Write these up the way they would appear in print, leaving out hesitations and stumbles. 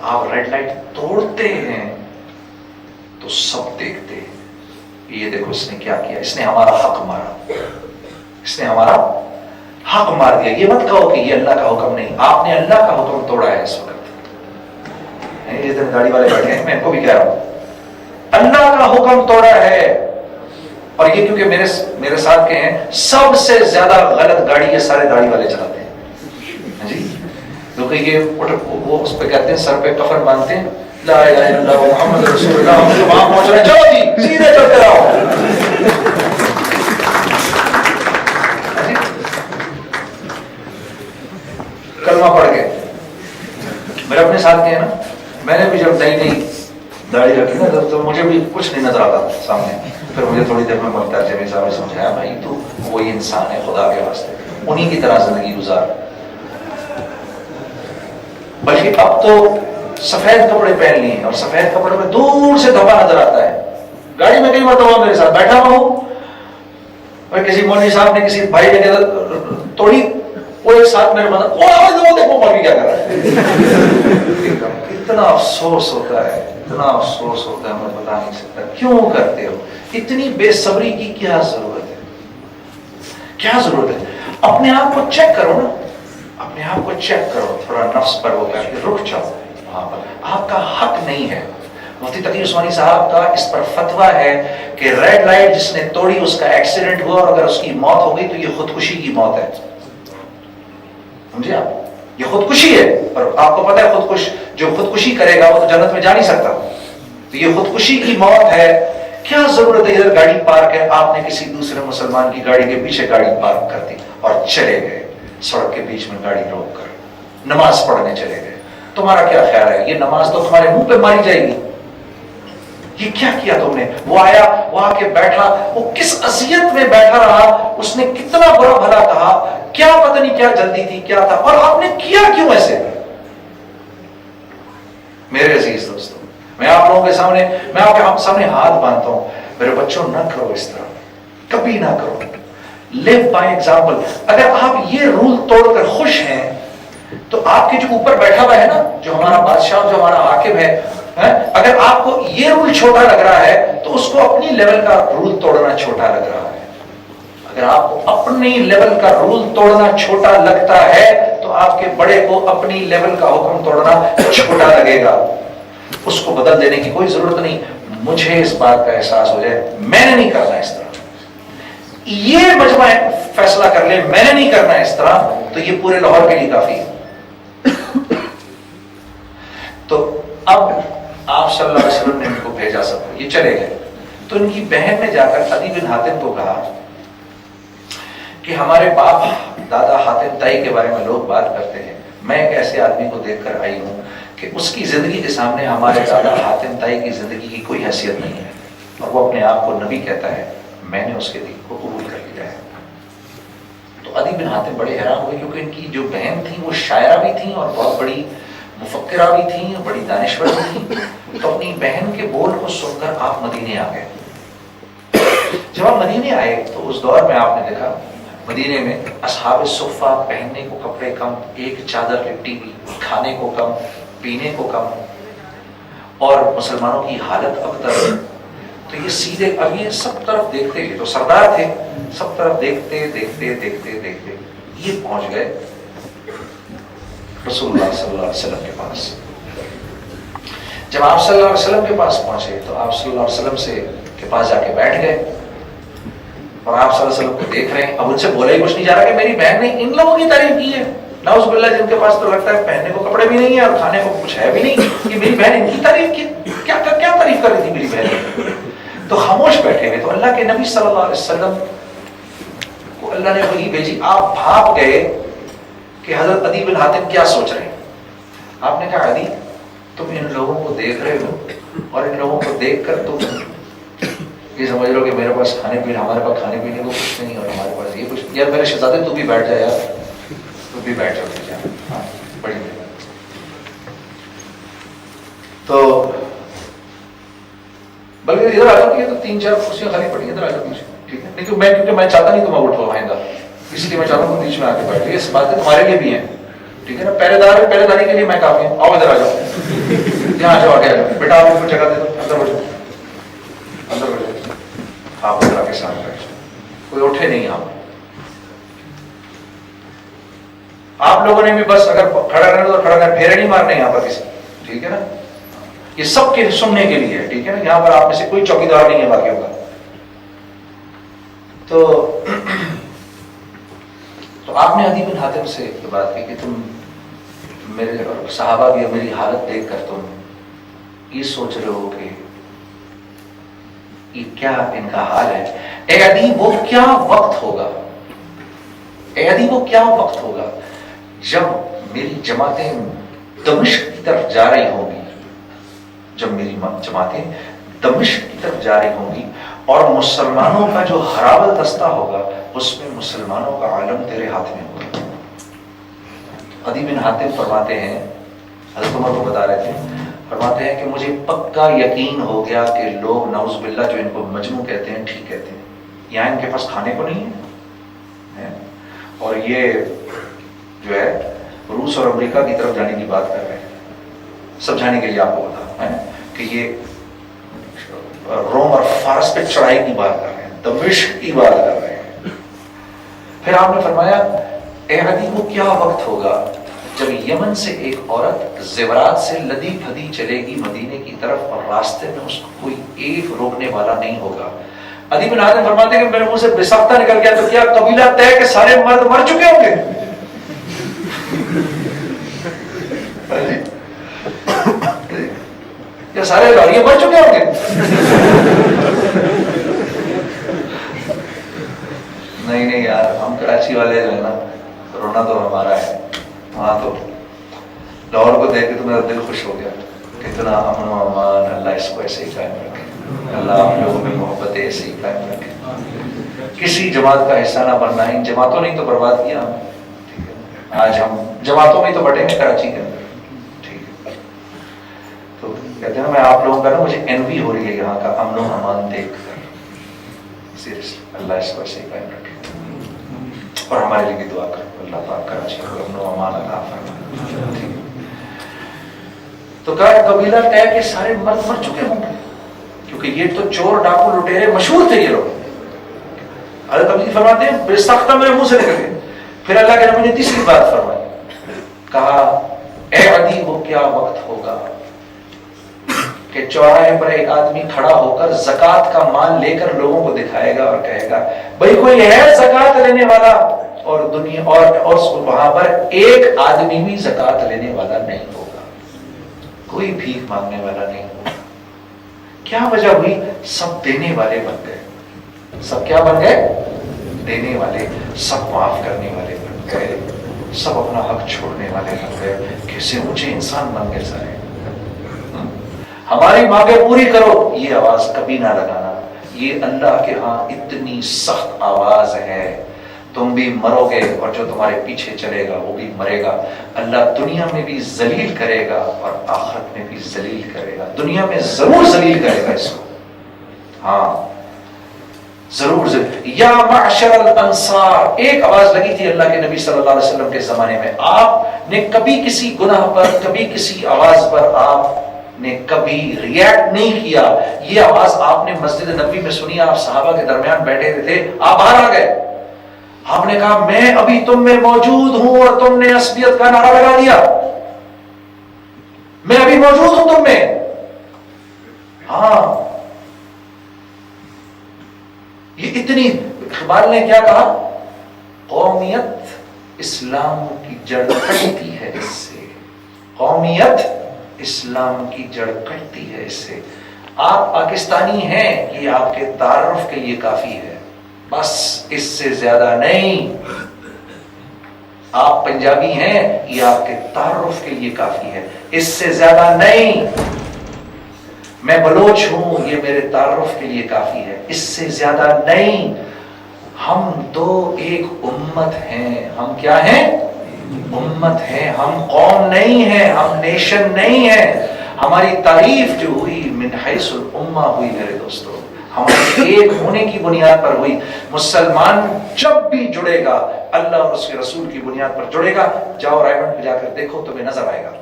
آپ red light توڑتے ہیں تو سب دیکھتے ہیں یہ دیکھو اس نے کیا کیا, اس نے ہمارا حق مارا, اس نے ہمارا حق مار دیا. یہ مت کہو کہ یہ اللہ کا حکم نہیں, آپ نے اللہ کا حکم توڑا ہے. اس وقت جس دن گاڑی والے بیٹھے ہیں میں ان کو بھی کہہ رہا ہوں اللہ کا حکم توڑا ہے. اور یہ کیونکہ میرے ساتھ کے ہیں, سب سے زیادہ غلط گاڑی یہ سارے گاڑی والے چلاتے ہیں جی. کیونکہ یہ وہ اس پہ کہتے ہیں سر پہ کفن باندھتے ہیں لا الہ الا اللہ محمد رسول اللہ, ہم تو وہاں پہنچ رہے ہیں, چلو جی سیدھے چلتے رہو. کلمہ پڑھ کے میرے اپنے ساتھ کے ہیں نا, میں نے بھی جب نئی نئی داڑھی رکھی نا تو مجھے بھی کچھ نہیں نظر آتا سامنے. پھر مجھے تھوڑی دیر میں بولتا ہے جب صاحب نے سمجھایا بھائی تو وہی انسان ہے خدا کے واسطے, انہی کی طرح زندگی گزار. بلکہ اب تو سفید کپڑے پہن لیے اور سفید کپڑے میں دور سے دھبا نظر آتا ہے. گاڑی میں کئی مرتبہ میرے ساتھ بیٹھا ہوا ہوں, اور کسی مولوی صاحب نے کسی بھائی نے توڑی, وہ ایک ساتھ میرے مطلب دیکھو مولوی کیا کر رہا ہے. اتنا افسوس ہوتا ہے, اتنا افسوس ہوتا ہے میں بتا نہیں سکتا. کیوں کرتے ہو اتنی بے صبری کی, کیا ضرورت ہے, کیا ضرورت ہے. اپنے آپ کو چیک کرو نا, اپنے آپ کو چیک کرو, تھوڑا نفس پر ہو کر کے رک جاؤ. وہاں پر آپ کا حق نہیں ہے. مفتی تقی عثمانی صاحب کا اس پر فتویٰ ہے کہ ریڈ لائٹ جس نے توڑی اس کا ایکسیڈنٹ ہوا, اور اگر اس کی موت ہو گئی تو یہ خودکشی کی موت ہے. سمجھے آپ, یہ خودکشی ہے. اور آپ کو پتا ہے جو خودکشی کرے گا وہ تو جنت میں جا نہیں سکتا. تو یہ خودکشی کی موت ہے. کیا ضرورت ہے ادھر گاڑی پارک ہے, آپ نے کسی دوسرے مسلمان کی گاڑی کے پیچھے گاڑی پارک کر دی اور چلے گئے سڑک کے بیچ میں گاڑی روک کر نماز پڑھنے چلے گئے. تمہارا کیا خیال ہے یہ نماز تو تمہارے منہ پہ ماری جائے گی. یہ کیا کیا تم نے؟ وہ آیا, وہ آ کے بیٹھا, وہ کس اذیت میں بیٹھا رہا, اس نے کتنا برا بھلا کہا, کیا پتہ نہیں کیا جلدی تھی کیا تھا, اور آپ نے کیا کیوں ایسے؟ میرے عزیز دوستوں, میں آپ لوگوں کے سامنے, میں آپ کے سامنے ہاتھ باندھتا ہوں, میرے بچوں نہ کرو اس طرح, کبھی نہ کرو. live by example. اگر آپ یہ رول توڑ کر خوش ہیں تو آپ کے جو اوپر بیٹھا ہوا ہے نا, جو ہمارا بادشاہ, جو ہمارا حاکم ہے, اگر آپ کو یہ رول چھوٹا لگ رہا ہے تو اس کو اپنی لیول کا رول توڑنا چھوٹا لگ رہا ہے. اگر آپ کو اپنی لیول کا رول توڑنا چھوٹا لگتا ہے تو آپ کے بڑے کو اپنی لیول کا حکم توڑنا چھوٹا لگے گا. اس کو بدل دینے کی کوئی ضرورت نہیں. مجھے اس بات کا احساس ہو جائے میں نے نہیں کرنا اس طرح, یہ مجمع فیصلہ کر لے میں نے نہیں کرنا اس طرح, تو یہ پورے لاہور کے لیے کافی ہے. تو اب آپ صلی اللہ علیہ وسلم نے ان کو بھیجا, سب یہ چلے گئے. تو ان کی بہن نے جا کر عدی بن حاتم کو کہا کہ ہمارے باپ دادا حاتم تائی کے بارے میں لوگ بات کرتے ہیں, میں ایک ایسے آدمی کو دیکھ کر آئی ہوں کہ اس کی زندگی کے سامنے ہمارے دادا حاتم تائی کی زندگی کی کوئی حیثیت نہیں ہے, اور وہ اپنے آپ کو نبی کہتا ہے, میں نے اس کے دین کو قبول کر لیا ہے. تو عدی بن حاتم بڑے حیران ہوئے, کیونکہ ان کی جو بہن تھی وہ شاعرہ بھی تھیں اور بہت بڑی مفکرہ بھی تھیں, بڑی دانشور بھی تھیں. تو اپنی بہن کے بول کو سن کر آپ مدینے آ گئے. جب آپ مدینے آئے تو اس دور میں آپ نے دیکھا مدینے میں اصحاب صفہ, پہننے کو کپڑے کم, ایک چادر لپٹی ہوئی, کھانے کو کم, پینے کو کم, اور مسلمانوں کی حالت ابتر. تو یہ سیدھے اب یہ سب طرف دیکھتے, یہ تو سردار تھے, سب طرف دیکھتے دیکھتے دیکھتے دیکھتے یہ پہنچ گئے رسول اللہ صلی اللہ علیہ وسلم کے پاس. جب آپ صلی اللہ علیہ وسلم کے پاس پہنچے تو آپ صلی اللہ علیہ وسلم سے کے پاس جا کے بیٹھ گئے, اور آپ صلی اللہ علیہ وسلم کو دیکھ رہے ہیں. اب ان سے بولا ہی کچھ نہیں جا رہا کہ میری بہن نے ان لوگوں کی تعریف کی ہے, نعوذ باللہ, جن کے پاس تو لگتا ہے پہننے کو کپڑے بھی نہیں ہے اور کھانے کو کچھ ہے بھی نہیں, کہ میری بہن ان کی تعریف کی, کیا تعریف کر رہی تھی میری بہن. تو خاموش بیٹھے ہوئے. تو اللہ کے نبی صلی اللہ علیہ وسلم کو اللہ نے وہی بھیجی. آپ بھاپ گئے کہ حضرت عدی بن حاتم کیا سوچ رہے ہیں. آپ نے کہا عدی, تم ان لوگوں کو دیکھ رہے ہو اور ان لوگوں کو دیکھ کر تم یہ سمجھ لو کہ میرے پاس کھانے پینے, ہمارے پاس کھانے پینے کو کچھ نہیں اور ہمارے پاس یہ کچھ. یار میرے شہزادے تو بھی بیٹھ جا, یار تو بھی بیٹھ جاؤ. ہاں بڑی تو بلکہ ادھر آ جاؤ, یہ تو 3-4 کرسیاں خالی پڑی ہیں, ادھر آ جاؤ پیچھے, ٹھیک ہے. لیکن کیونکہ میں چاہتا نہیں تم اٹھو آئندہ, اس لیے میں چاہتا ہوں بیچ میں آ کے بیٹھو. یہ باتیں تمہارے لیے بھی ہیں, ٹھیک ہے نا. پہرے داری کے لیے میں کافی ہوں, آؤ ادھر آ جاؤ. यहाँ जाओ, आगे आ जाओ बेटा, आप इसको जगह दे दो, अंदर हो जाओ, अंदर हो जाओ। आप अल्लाह के साथ बैठो, कोई उठे नहीं यहाँ। आप लोगों ने भी बस अगर खड़ा रहना तो खड़ा रहना, फेरे नहीं मारने यहाँ पर किसी, ठीक है ना? ये सबके सुनने के लिए है, ठीक है ना? यहाँ पर आप में से कोई चौकीदार नहीं है बाकियों का। तो आपने अदी बिन हातिम से बात की कि तुम मेरे और सहाबा भी मेरी हालत देखकर तुम ये सोच रहे हो कि ये क्या इनका हाल है। ए अदी वो क्या वक्त होगा, ए अदी वो क्या वक्त होगा जब मेरी जमातें दमिश्क की तरफ जा रही होंगी, जब मेरी जमातें दमिश्क की तरफ जा रही होंगी और मुसलमानों का जो हरावल दस्ता होगा उसमें मुसलमानों का आलम तेरे हाथ में होगा। अदी बिन हातिम फरमाते हैं, हज़रत उमर को बता रहे थे, फरमाते हैं कि मुझे पक्का यकीन हो गया कि लोग नाउज़ बिल्लाह जो इनको मजनू कहते हैं ठीक कहते हैं, यहाँ इनके पास खाने को नहीं है और ये जो है रूस और अमेरिका की तरफ जाने की बात कर रहे हैं। समझाने के लिए आपको बता है कि ये रोम और फारस पे चढ़ाई की बात कर रहे हैं, दमिश्क की बात कर रहे हैं। फिर आपने फरमाया ए अदी वो क्या वक्त होगा जब यमन से एक औरत ज़ेवरात से लदी फदी चलेगी मदीने की तरफ और रास्ते में उसको कोई एक रोकने वाला नहीं होगा। अदी बिन हातिम फरमाते हैं कि मेरे मुंह से बेसाख्ता निकल गया, तो क्या कबीला तय के सारे मर्द मर चुके होंगे? क्या सारे लौरिये मर चुके होंगे? नहीं नहीं यार, हम कराची वाले जो है ना, रोना तो हमारा है। वहां तो लाहौर को देख के तो मेरा दिल खुश हो गया, कितना अमन व अमान, अल्लाह इसको ऐसे ही कायम रखे, अल्लाह आप लोगों में मोहब्बत ऐसे ही कायम रखे। किसी जमात का हिस्सा ना बनना, इन जमातों ने तो बर्बाद किया हम, ठीक है? आज हम जमातों में तो बटेंगे कराची के अंदर, ठीक है? तो कहते हैं मैं आप लोगों का ना, मुझे एनवी हो रही है यहाँ का अमन व अमान देख कर, अल्लाह इसको ऐसे ही कायम रखे। और हमारे लिए भी दुआ करो, अल्लाह पाक कराची को अमन व अमान अता फरमाए। तो कहा कबीला तय के सारे मर्द मर चुके होंगे, क्योंकि ये तो चोर डाकू लुटेरे मशहूर थे ये लोग। अल्लाह कबीर फरमाते हैं बेसाख्ता मेरे मुंह से निकल गए। फिर अल्लाह के नबी ने तीसरी बात फरमाई, कहा ए अदी वो क्या वक्त होगा कि चौराहे पर एक आदमी खड़ा होकर ज़कात का माल लेकर लोगों को दिखाएगा और कहेगा भाई कोई है ज़कात लेने वाला, और दुनिया और वहां पर एक आदमी भी ज़कात लेने वाला नहीं होगा, कोई भीख मांगने वाला नहीं होगा। क्या वजह हुई? सब देने वाले बन गए। सब क्या बन गए? देने वाले, सब माफ करने वाले बन गए, सब अपना हक छोड़ने वाले बन गए। कैसे ऊंचे इंसान बन गए सारे। हमारी मांगे पूरी करो, ये आवाज कभी ना लगाना, ये अल्लाह के यहाँ इतनी सख्त आवाज है। तुम भी मरोगे और जो तुम्हारे पीछे चलेगा वो भी मरेगा। अल्लाह दुनिया में भी जलील करेगा और आखिरत में भी जलील करेगा। दुनिया में जरूर जलील करेगा इसको, हाँ जरूर जरूर। या माशरल अंसार, एक आवाज लगी थी अल्लाह के नबी सल्लल्लाहु अलैहि वसल्लम के जमाने में। आपने कभी किसी गुनाह पर, कभी किसी आवाज पर आपने कभी रिएक्ट नहीं किया। ये आवाज आपने मस्जिद नबी में सुनी, आप सहाबा के दरमियान बैठे थे, आप बाहर आ गए, आपने कहा मैं अभी तुम में मौजूद हूं, और तुमने असबियत का नारा लगा दिया, मैं अभी मौजूद हूं तुम में। हाँ, ये इतनी, इकबाल ने क्या कहा, कौमियत इस्लाम की जड़ कटती है इससे, कौमियत इस्लाम की जड़ कटती है इससे। आप पाकिस्तानी हैं, ये आपके तारुफ के लिए काफी है, बस इससे ज्यादा नहीं। आप पंजाबी हैं, ये आपके तारुफ के लिए काफी है, इससे ज्यादा नहीं। मैं बलोच हूं, ये मेरे तारुफ के लिए काफी है, इससे ज्यादा नहीं। हम तो एक उम्मत हैं। हम क्या हैं? उम्मत हैं, हम कौम नहीं है, हम नेशन नहीं है। हमारी तारीफ जो हुई मिन हैसुल उम्मा हुई मेरे दोस्तों, हमारे एक होने की बुनियाद पर हुई। मुसलमान जब भी जुड़ेगा अल्लाह और उसके रसूल की बुनियाद पर जुड़ेगा। जाओ रायमंड में जाकर देखो, तुम्हें नजर आएगा।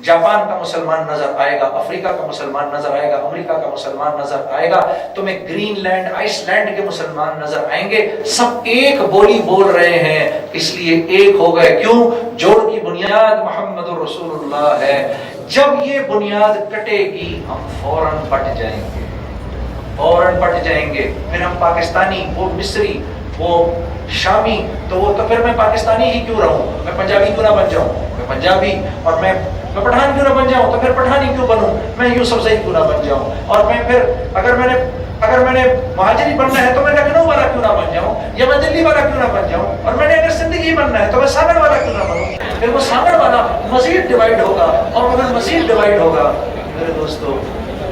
जापान का मुसलमान नजर आएगा, अफ्रीका का मुसलमान नजर आएगा, अमेरिका का मुसलमान नजर आएगा, तुम्हें ग्रीनलैंड, आइसलैंड के मुसलमान नजर आएंगे। सब एक बोली बोल रहे हैं, इसलिए एक हो गए। क्यों? जोड़ की बुनियाद मोहम्मद रसूलुल्लाह है। जब ये बुनियाद कटेगी हम फौरन पट जाएंगे, फौरन पट जाएंगे। फिर हम पाकिस्तानी, वो मिस्री, वो शामी, तो फिर मैं पाकिस्तानी ही क्यों रहूं? मैं पंजाबी क्यों ना बन जाऊं? मैं पंजाबी। और मैं पठान क्यों ना बन जाऊं? तो फिर पठानी क्यों बनूं? मैं यूसुफजई क्यों ना बन जाऊं? और मैं फिर अगर मैंने महाजरी बनना है तो मैं लखनऊ वाला क्यों ना बन जाऊं, या मैं दिल्ली वाला क्यों ना बन जाऊं? और मैंने अगर जिंदगी बनना है तो मैं सागर वाला क्यों ना बनूं? फिर वो सागर वाला मजीद डिवाइड होगा, और अगर मजीद डिवाइड होगा मेरे दोस्तों,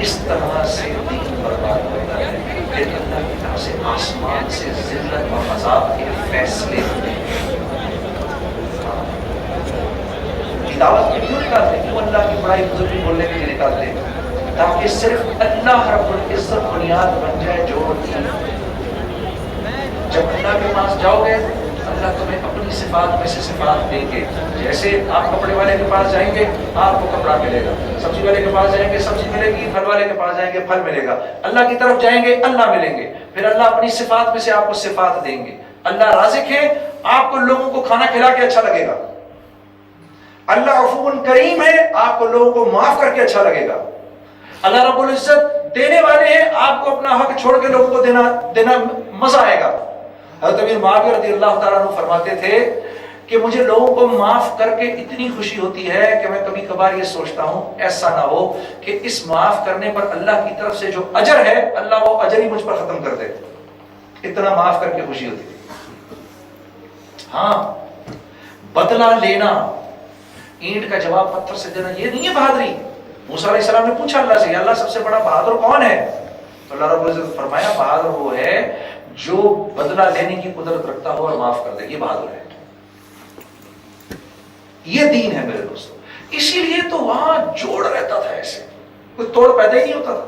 इस तरह से दीन बर्बाद होता है। फिर अल्लाह की तरफ से आसमान से जिल्लत और अज़ाब के फैसले होते हैं। दावत में क्यों निकालते? क्यों अल्लाह की बड़ाई बुजुर्गी बोलने के लिए निकालते हैं? ताकि सिर्फ अल्लाह रब्बुल इज्जत बुनियाद बन जाए। जोड़ की जब अल्लाह के पास जाओगे, अल्लाह तुम्हें अपनी सिफात में से सिफात देंगे। जैसे आप कपड़े वाले के पास जाएंगे, आपको कपड़ा मिलेगा। सब्जी वाले के पास जाएंगे, सब्जी मिलेगी। फल वाले के पास जाएंगे, फल मिलेगा। अल्लाह की तरफ जाएंगे, अल्लाह मिलेंगे। फिर अल्लाह अपनी सिफात में से आपको सिफात देंगे। अल्लाह राज़िक है, आपको लोगों को खाना खिला के अच्छा लगेगा। अल्लाह अफून करीम है, आपको लोगों को माफ करके अच्छा लगेगा। अल्लाह रब्बुल इज्जत देने वाले हैं, आपको अपना हक छोड़ के लोगों को देना मजा आएगा। हज़रत अमीर मुआविया रज़ियल्लाहु ताला अन्हु फरमाते थे कि मुझे लोगों को माफ करके इतनी खुशी होती है कि मैं कभी कभार ये सोचता हूँ ऐसा ना हो कि इस माफ करने पर अल्लाह की तरफ से जो अजर है, अल्लाह वो अजर ही मुझ पर खत्म कर दे। इतना माफ करके खुशी होती है। हाँ, बदला लेना, ईंट का जवाब पत्थर से देना, ये नहीं है बहादुरी। मूसा अलैहिस्सलाम ने पूछा अल्लाह से, अल्लाह सबसे बड़ा बहादुर कौन है? तो अल्लाह रब्बुल इज्जत फरमाया, बहादुर वो है जो बदला लेने की कुदरत रखता हो और माफ कर दे, ये बहादुर है। ये दीन है मेरे दोस्तों। इसीलिए तो वहां जोड़ रहता था, ऐसे कोई तोड़ पैदा ही नहीं होता था।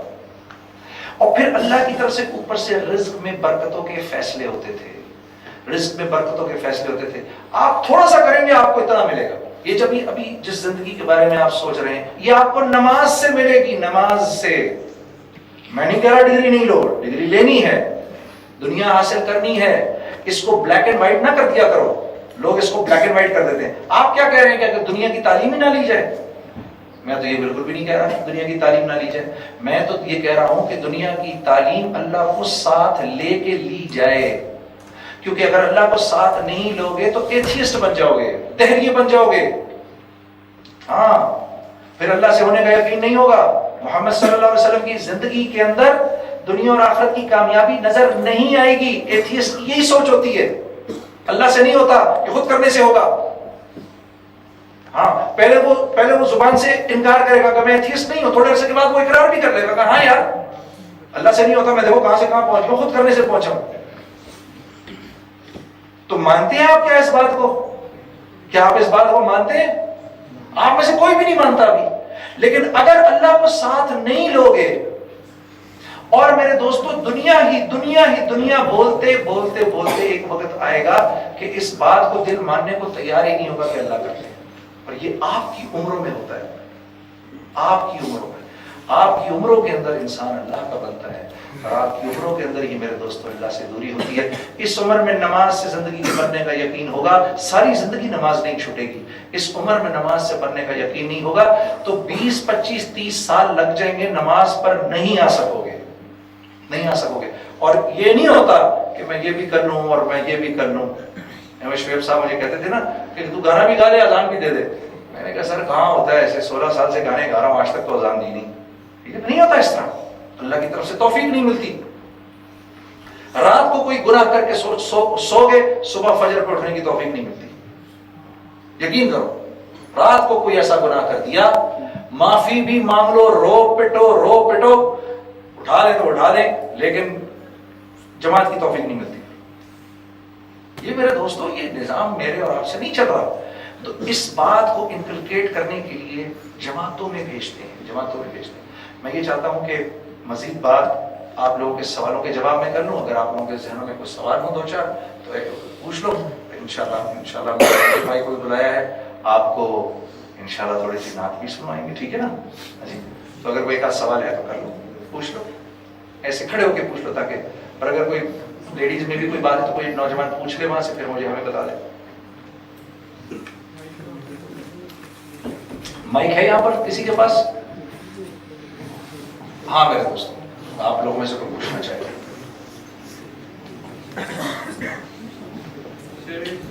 और फिर अल्लाह की तरफ से ऊपर से रिज्क में बरकतों के फैसले होते थे, रिज्क में बरकतों के फैसले होते थे। आप थोड़ा सा करेंगे, आपको इतना मिलेगा। ये जब अभी जिस जिंदगी के बारे में आप सोच रहे हैं, ये आपको नमाज से मिलेगी, नमाज से। मैं नहीं कह रहा डिग्री नहीं लो, डिग्री लेनी है, दुनिया हासिल करनी है। इसको ब्लैक एंड व्हाइट ना कर दिया करो। लोग इसको ब्लैक एंड व्हाइट कर देते हैं। आप क्या कह रहे हैं कि अगर दुनिया की तालीम ही ना ली जाए? मैं तो ये बिल्कुल भी नहीं कह रहा कि दुनिया की तालीम ना ली जाए। मैं तो ये कह रहा हूं कि दुनिया की तालीम अल्लाह को साथ लेके ली जाए। क्योंकि अगर अल्लाह को साथ नहीं लोगे तो एथियस्ट बन जाओगे, तहरीय बन जाओगे। हाँ, फिर अल्लाह से होने का यकीन नहीं होगा। मोहम्मद सल्लल्लाहु अलैहि वसल्लम की जिंदगी के अंदर दुनिया और आखिरत की कामयाबी नजर नहीं आएगी। एथियस्ट की यही सोच होती है, अल्लाह से नहीं होता, ये खुद करने से होगा। हाँ, पहले वो जुबान से इनकार करेगा कि मैं एथियस्ट नहीं हूं, थोड़े अरसे के बाद वो इकरार भी कर लेगा, हाँ यार अल्लाह से नहीं होता, मैं देखो कहां से कहां पहुंच गया, खुद करने से पहुंचा। तो मानते हैं आप क्या इस बात को? क्या आप इस बात को मानते हैं? आप में से कोई भी नहीं मानता अभी। लेकिन अगर अल्लाह को साथ नहीं लोगे, और मेरे दोस्तों दुनिया बोलते बोलते बोलते एक वक्त आएगा कि इस बात को दिल मानने को तैयार ही नहीं होगा कि अल्लाह करते हैं। और ये आपकी उम्रों में होता है, आपकी उम्रों के अंदर इंसान अल्लाह का बनता है, और आपकी उम्रों के अंदर ही मेरे दोस्तों अल्लाह से दूरी होती है। इस उम्र में नमाज से जिंदगी के बनने का यकीन होगा, सारी जिंदगी नमाज नहीं छूटेगी। इस उम्र में नमाज से बनने का यकीन नहीं होगा तो 20, 25, 30 साल लग जाएंगे, नमाज पर नहीं आ सकोगे। और ये नहीं होता कि मैं ये भी कर लूं और मैं ये भी कर लूं। शुएब साहब मुझे कहते थे ना कि तू गाना भी गा ले, अजान भी दे दे। मैंने कहा सर कहाँ होता है ऐसे, 16 साल से गाने गा रहा हूं, आज तक तो अजान दी नहीं। ठीक है, नहीं होता इस तरह, अल्लाह की तरफ से तौफीक नहीं मिलती। रात को कोई गुनाह करके सो गए, सुबह फजर पर उठने की तौफीक नहीं मिलती। यकीन करो, रात को कोई ऐसा गुनाह कर दिया, माफी भी मांग लो, रो पिटो, उठा ले तो उठा ले, लेकिन जमात की तौफीक नहीं मिलती। ये मेरे दोस्तों, ये निजाम मेरे और आपसे नहीं चल रहा। तो इस बात को इनकलकेट करने के लिए जमातों में भेजते हैं। मैं ये चाहता हूं कि मजीद बात आप लोगों के सवालों के जवाब में कर लूं। अगर आप लोगों के जहनों में कुछ सवाल हो 2-4 तो पूछ लो। इंशाल्लाह भाई को बुलाया है, आपको इंशाल्लाह थोड़ी सी नात भी सुनवाएंगे, ठीक है ना जी। तो अगर कोई का सवाल है तो कर लो, पूछ लो, ऐसे खड़े होके पूछ लो, ताकि और अगर कोई लेडीज में भी कोई बात है तो कोई नौजवान पूछ ले वहां से, फिर मुझे हमें बता दे। माइक है यहाँ पर किसी के पास? हाँ मेरे दोस्त, आप लोगों में से कोई पूछना चाहेगा?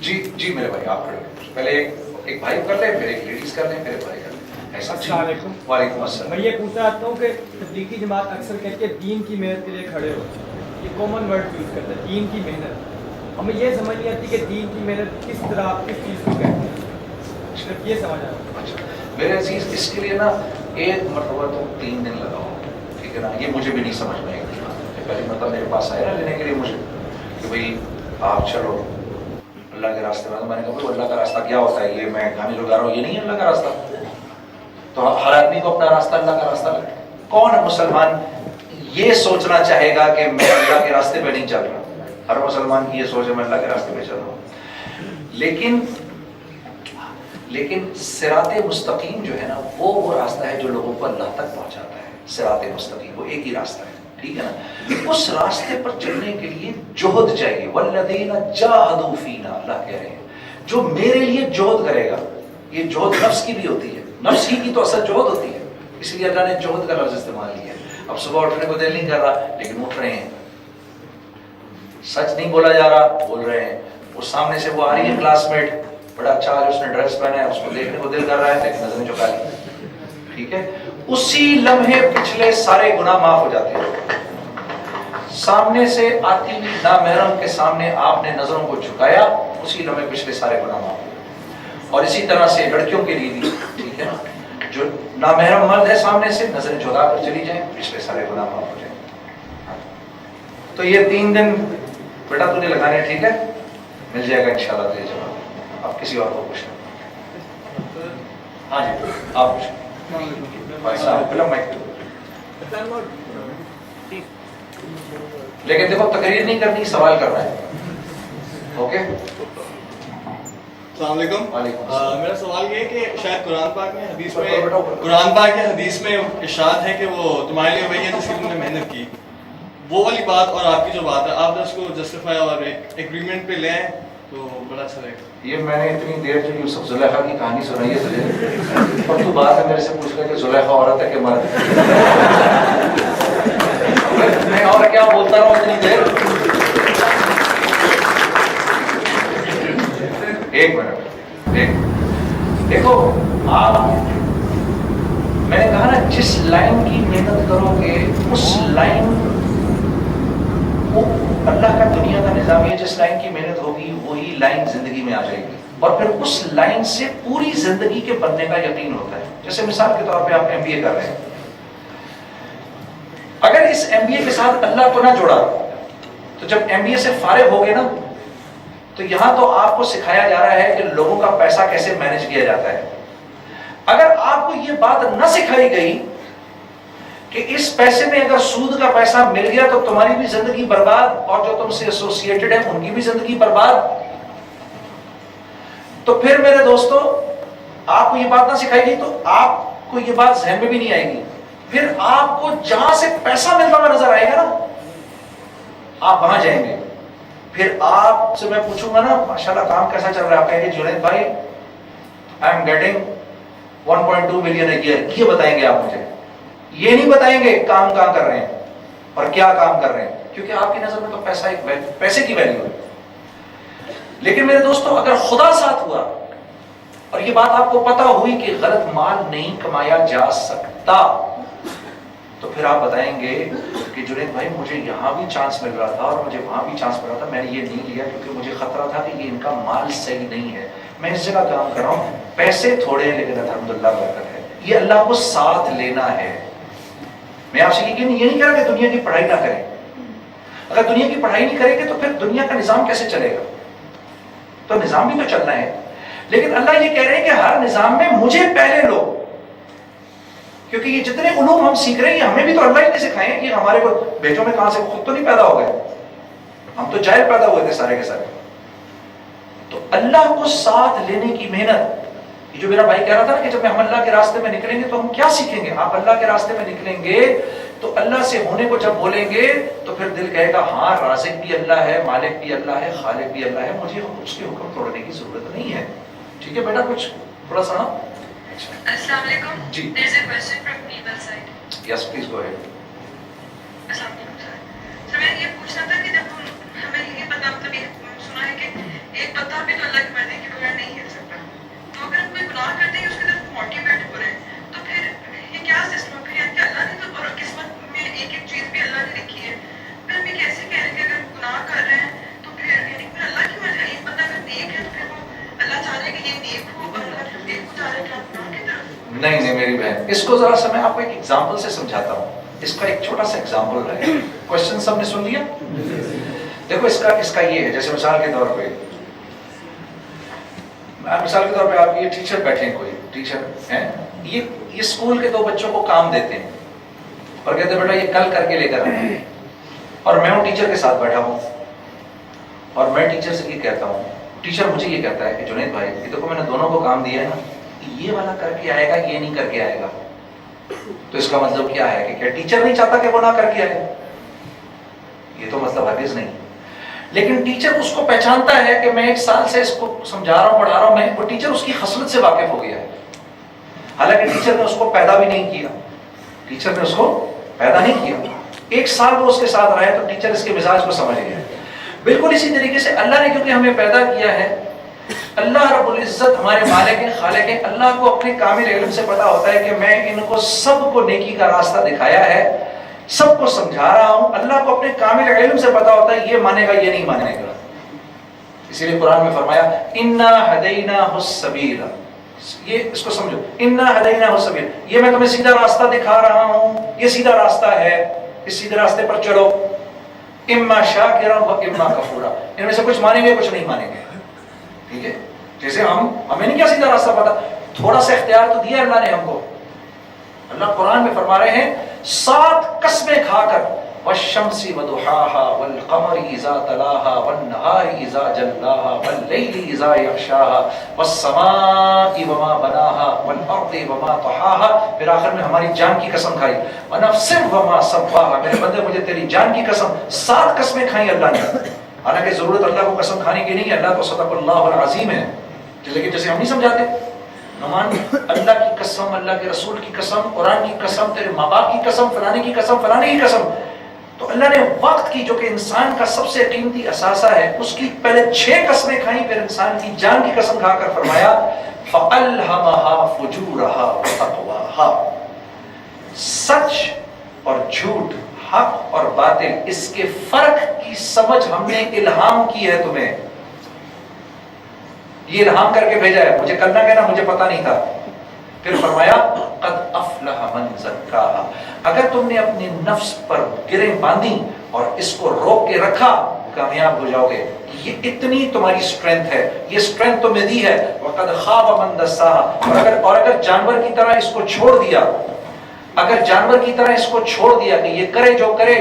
जी जी मेरे भाई, आप खड़े हो। पहले एक भाई कर ले, फिर एक लेडीज कर ले, फिर एक भाई कर ले, ऐसा। अस्सलाम वालेकुम। वालेकुम अस्सलाम। मैं ये पूछना चाहता हूँ कि तबलीगी जमात अक्सर कहती है दीन की मेहनत के लिए खड़े हो, ये कॉमन वर्ड यूज़ करते हैं, दीन की मेहनत। हमें ये समझ नहीं आती कि दीन की मेहनत किस तरह, आप किस चीज़ को कहते हैं, सिर्फ ये समझ आता है। अच्छा मेरे अजीज, इसके लिए ना एक मरतबा तो 3 दिन लगाओ, ठीक है ना। ये मुझे भी नहीं समझ में आई, पहली मतलब मेरे पास आया ना लेने के लिए मुझे कि भाई आप चलो अल्लाह के रास्ते में। तो मैंने कहा अल्लाह का रास्ता क्या होता है, ये मैं गाने जो गा रहा हूँ ये नहीं है अल्लाह का रास्ता। तो हर आदमी को अपना रास्ता अल्लाह का रास्ता लगे। कौन मुसलमान ये सोचना चाहेगा कि मैं अल्लाह के रास्ते पे नहीं चल रहा? हर मुसलमान की ये सोच है मैं अल्लाह के रास्ते पे चल रहा हूँ। लेकिन सिराते मुस्तकीम जो है ना, वो रास्ता है जो लोगों को अल्लाह तक पहुंचाता है। सिराते मुस्तकीम वो एक ही रास्ता है, ठीक है ना। उस रास्ते पर चलने के लिए जोहद चाहिए। वल्लज़ीना जाहदू फीना, अल्लाह कह रहे हैं जो मेरे लिए जोहद करेगा। ये जोहद नफ्स की भी होती है, नफ्स की तो असल जोहद होती है, इसलिए अल्लाह ने जोहद का लफ्ज इस्तेमाल किया। अब सुबह उठने को दिल नहीं कर रहा लेकिन उठ रहे हैं, सच नहीं बोला जा रहा बोल रहे हैं। वो सामने से वो आ रही है क्लासमेट, बड़ा अच्छा आज उसने ड्रेस पहना है, उसको देखने को दिल कर रहा है लेकिन नजरें झुका ली, ठीक है। उसी लम्हे पिछले सारे गुनाह माफ हो जाते हैं। सामने से आती हुई नामहरम के सामने आपने नजरों को झुकाया, उसी लम्हे पिछले सारे गुनाह माफ हो गए। और इसी तरह से लड़कियों के लिए भी, ठीक है ना, जो नामहरम मर्द है सामने से नजरें झुका कर चली जाए, पिछले सारे गुनाह माफ हो जाए। तो ये 3 दिन बेटा तुझे लगाने, ठीक है, मिल जाएगा इंशाल्लाह तुझे जवाब। आप किसी और को पूछना? हाँ जी आप पूछें भाई साहब, फिल्म माइक। लेकिन देखो तकरीर नहीं करनी, सवाल करना है, ओके। अस्सलाम वालेकुम। मेरा सवाल ये है कि शायद कुरान पाक में हदीस में इरशाद है कि वो तुम्हारे लिए वही है जिसकी तुमने मेहनत की। वो वाली बात और आपकी जो बात है, आप उसको जस्टिफाई और एक एग्रीमेंट पे ले आए तो बड़ा अच्छा रहेगा। ये मैंने इतनी देर जो यूसुफ जुलेखा की कहानी सुनाई है तुझे, और तू बाद में मेरे से पूछ रहा है कि जुलेखा औरत है कि मर्द? मैं और क्या बोलता रहा हूँ इतनी देर? एक मिनट, देखो आप, मैंने कहा ना जिस लाइन की मेहनत करोगे उस लाइन वो अल्लाह का दुनिया का निजाम है। जिस लाइन की मेहनत होगी वही लाइन जिंदगी में आ जाएगी, और फिर उस लाइन से पूरी जिंदगी के बनने का यकीन होता है। जैसे मिसाल के तौर पे आप MBA कर रहे हैं, अगर इस MBA के साथ अल्लाह को ना जोड़ा तो जब MBA से फारिग हो गए ना, तो यहां तो आपको सिखाया जा रहा है कि लोगों का पैसा कैसे मैनेज किया जाता है। अगर आपको ये बात न सिखाई गई कि इस पैसे में अगर सूद का पैसा मिल गया तो तुम्हारी भी जिंदगी बर्बाद, और जो तुमसे एसोसिएटेड है उनकी भी जिंदगी बर्बाद, तो फिर मेरे दोस्तों आपको ये बात ना सिखाई गई तो आपको ये बात ज़हन में भी नहीं आएगी। फिर आपको जहां से पैसा मिलता हुआ नजर आएगा ना, आप वहां जाएंगे। फिर आपसे मैं पूछूंगा ना माशाल्लाह काम कैसा चल रहा है, आप कहेंगे जुनैद भाई I am getting 1.2 million a year। ये बताएंगे आप मुझे, ये नहीं बताएंगे काम कहां कर रहे हैं और क्या काम कर रहे हैं, क्योंकि आपकी नजर में तो पैसा एक पैसे की वैल्यू है। लेकिन मेरे दोस्तों अगर खुदा साथ हुआ और ये बात आपको पता हुई कि गलत माल नहीं कमाया जा सकता, तो फिर आप बताएंगे कि जुनैद भाई मुझे यहाँ भी चांस मिल रहा था और मुझे वहां भी चांस मिल रहा था, मैंने ये नहीं लिया क्योंकि मुझे खतरा था कि ये इनका माल सही नहीं है, मैं इस जगह काम कर रहा हूँ, पैसे थोड़े हैं लेकिन अल्हम्दुलिल्लाह बरकत है। ये अल्लाह को साथ लेना है। मैं आपसे ये नहीं कह रहा कि दुनिया की पढ़ाई ना करें। अगर दुनिया की पढ़ाई नहीं करेंगे तो फिर दुनिया का निजाम कैसे चलेगा? तो निजाम भी तो चलना है, लेकिन अल्लाह ये कह रहे हैं कि हर निजाम में मुझे पहले लो, क्योंकि ये जितने उलूम हम सीख रहे हैं हमें भी तो अल्लाह ही ने सिखाए हैं। कि हमारे को बेटों में कहां से खुद तो नहीं पैदा हो गए, हम तो जाहिल पैदा हुए थे सारे के सारे। तो अल्लाह को साथ लेने की मेहनत یہ جو میرا بھائی کہہ رہا تھا نا کہ جب ہم اللہ کے راستے میں نکلیں گے تو ہم کیا سیکھیں گے؟ آپ اللہ کے راستے میں نکلیں گے تو اللہ سے ہونے کو جب بولیں گے تو پھر دل کہے گا ہاں رازق بھی اللہ ہے، مالک بھی اللہ ہے، خالق بھی اللہ ہے، مجھے اس کے حکم توڑنے کی ضرورت نہیں ہے. ٹھیک ہے بیٹا، کچھ تھوڑا سا نا. السلام علیکم. جی. There is a question from female side. Yes please go ahead. السلام علیکم سر. سر میں یہ پوچھنا تھا کہ جب ہمیں یہ پتا مطلب یہ سنا ہے کہ ایک پتا بھی تو اللہ کی مرضی کے بغیر نہیں ہل سکتا، تو اگر ہم کوئی گناہ کرتے ہیں اس کی طرف موٹیویٹ ہو رہے ہیں تو پھر یہ کیا سسٹم ہے؟ پھر یعنی کہ اللہ نے تو قسمت میں ایک ایک چیز بھی اللہ نے لکھی ہے، پھر ہم یہ کیسے کہہ رہے ہیں کہ اگر گناہ کر رہے ہیں تو پھر یعنی پھر اللہ کی مرضی. ایک بندہ اگر نیک ہے تو پھر وہ اللہ چاہ رہے ہیں کہ یہ نیک ہو، اور اللہ پھر نیک کو چاہ رہے ہیں کہ آپ گناہ کی طرف. نہیں میری بہن، اس کو ذرا سا میں آپ کو ایک ایگزامپل سے سمجھاتا ہوں. اس کا ایک چھوٹا سا ایگزامپل ہے. کوشچن سب نے سن لیا؟ دیکھو اس کا یہ ہے، جیسے مثال کے طور پہ آپ یہ ٹیچر بیٹھے ہیں، کوئی ٹیچر ہیں، یہ اسکول کے 2 بچوں کو کام دیتے ہیں اور کہتے ہیں بیٹا یہ کل کر کے لے کر آنا، اور میں ہوں ٹیچر کے ساتھ بیٹھا ہوں اور میں ٹیچر سے یہ کہتا ہوں، ٹیچر مجھے یہ کہتا ہے کہ جنید بھائی یہ دیکھو میں نے دونوں کو کام دیا ہے نا، یہ والا کر کے آئے گا، یہ نہیں کر کے آئے گا. تو اس کا مطلب کیا ہے کہ کیا ٹیچر نہیں چاہتا کہ وہ نہ کر کے آئے؟ یہ تو مطلب ہرگز نہیں. لیکن ٹیچر اس کو پہچانتا ہے کہ میں 1 سال سے اس کو سمجھا رہا ہوں، پڑھا رہا ہوں، میں وہ ٹیچر اس کی خصلت سے واقف ہو گیا ہے. حالانکہ ٹیچر نے اس کو پیدا بھی نہیں کیا، ٹیچر نے اس کو پیدا نہیں کیا. 1 سال وہ اس کے ساتھ رہے تو ٹیچر اس کے مزاج کو سمجھ گیا. بالکل اسی طریقے سے اللہ نے کیونکہ ہمیں پیدا کیا ہے، اللہ رب العزت ہمارے مالک ہیں، خالق ہیں. اللہ کو اپنے کامل علم سے پتا ہوتا ہے کہ میں ان کو سب کو نیکی کا راستہ دکھایا ہے، سب کو سمجھا رہا ہوں. اللہ کو اپنے کامل علم سے پتا ہوتا ہے یہ مانے گا، یہ نہیں مانے گا. اسی لیے قرآن میں فرمایا انا ہدیناہ السبیل. یہ اس کو سمجھو، انا ہدیناہ السبیل، یہ میں تمہیں سیدھا راستہ دکھا رہا ہوں، یہ سیدھا راستہ ہے، اس سیدھے راستے پر چلو. اما شاکرا و اما کفورا، ان میں سے کچھ مانیں گے، کچھ نہیں مانیں گے. ٹھیک ہے، جیسے ہمیں نہیں کیا سیدھا راستہ پتا، تھوڑا سا اختیار تو دیا اللہ نے ہم کو. اللہ قرآن میں فرما رہے ہیں 7 قسمیں کھا کر، والشمس وضحاها والقمر اذا تلاها والنهار اذا جلاها والليل اذا يغشاها والسماء وما بناها والارض وما طحاها. پھر آخر میں ہماری جان کی قسم کھائی، ونفس وما سواها. میرے بندے مجھے تیری جان کی قسم. 7 قسمیں کھائیں اللہ نے. حالانکہ ضرورت اللہ کو قسم کھانے کی نہیں ہے، اللہ تو صدق اللہ العظیم ہے. لیکن جیسے ہم نہیں سمجھاتے، نمان اللہ کی قسم، اللہ کے رسول کی قسم، قرآن کی قسم، تیرے ماں باپ کی قسم، فلانے کی قسم، فلانے کی قسم. تو اللہ نے وقت کی جو کہ انسان کا سب سے قیمتی اثاثہ ہے، اس کی پہلے 6 قسمیں کھائیں، پھر انسان کی جان کی قسم کھا کر فرمایا فَأَلْهَمَهَا فُجُورَهَا وَتَقْوَاهَا. سچ اور جھوٹ، حق اور باطل، اس کے فرق کی سمجھ ہم نے الہام کی ہے تمہیں. یہ الہام کر کے بھیجا ہے، مجھے کرنا کہنا مجھے پتا نہیں تھا. پھر فرمایا قد افلح من زکاہا. اگر تم نے اپنے نفس پر گریں باندھی اور اس کو روک کے رکھا، کامیاب ہو جاؤ گے. یہ اتنی تمہاری سٹرینتھ ہے، یہ سٹرینتھ تمہیں دی ہے. وقد خاب من دساہا. اور اگر جانور کی طرح اس کو چھوڑ دیا، اگر جانور کی طرح اس کو چھوڑ دیا کہ یہ کرے جو کرے،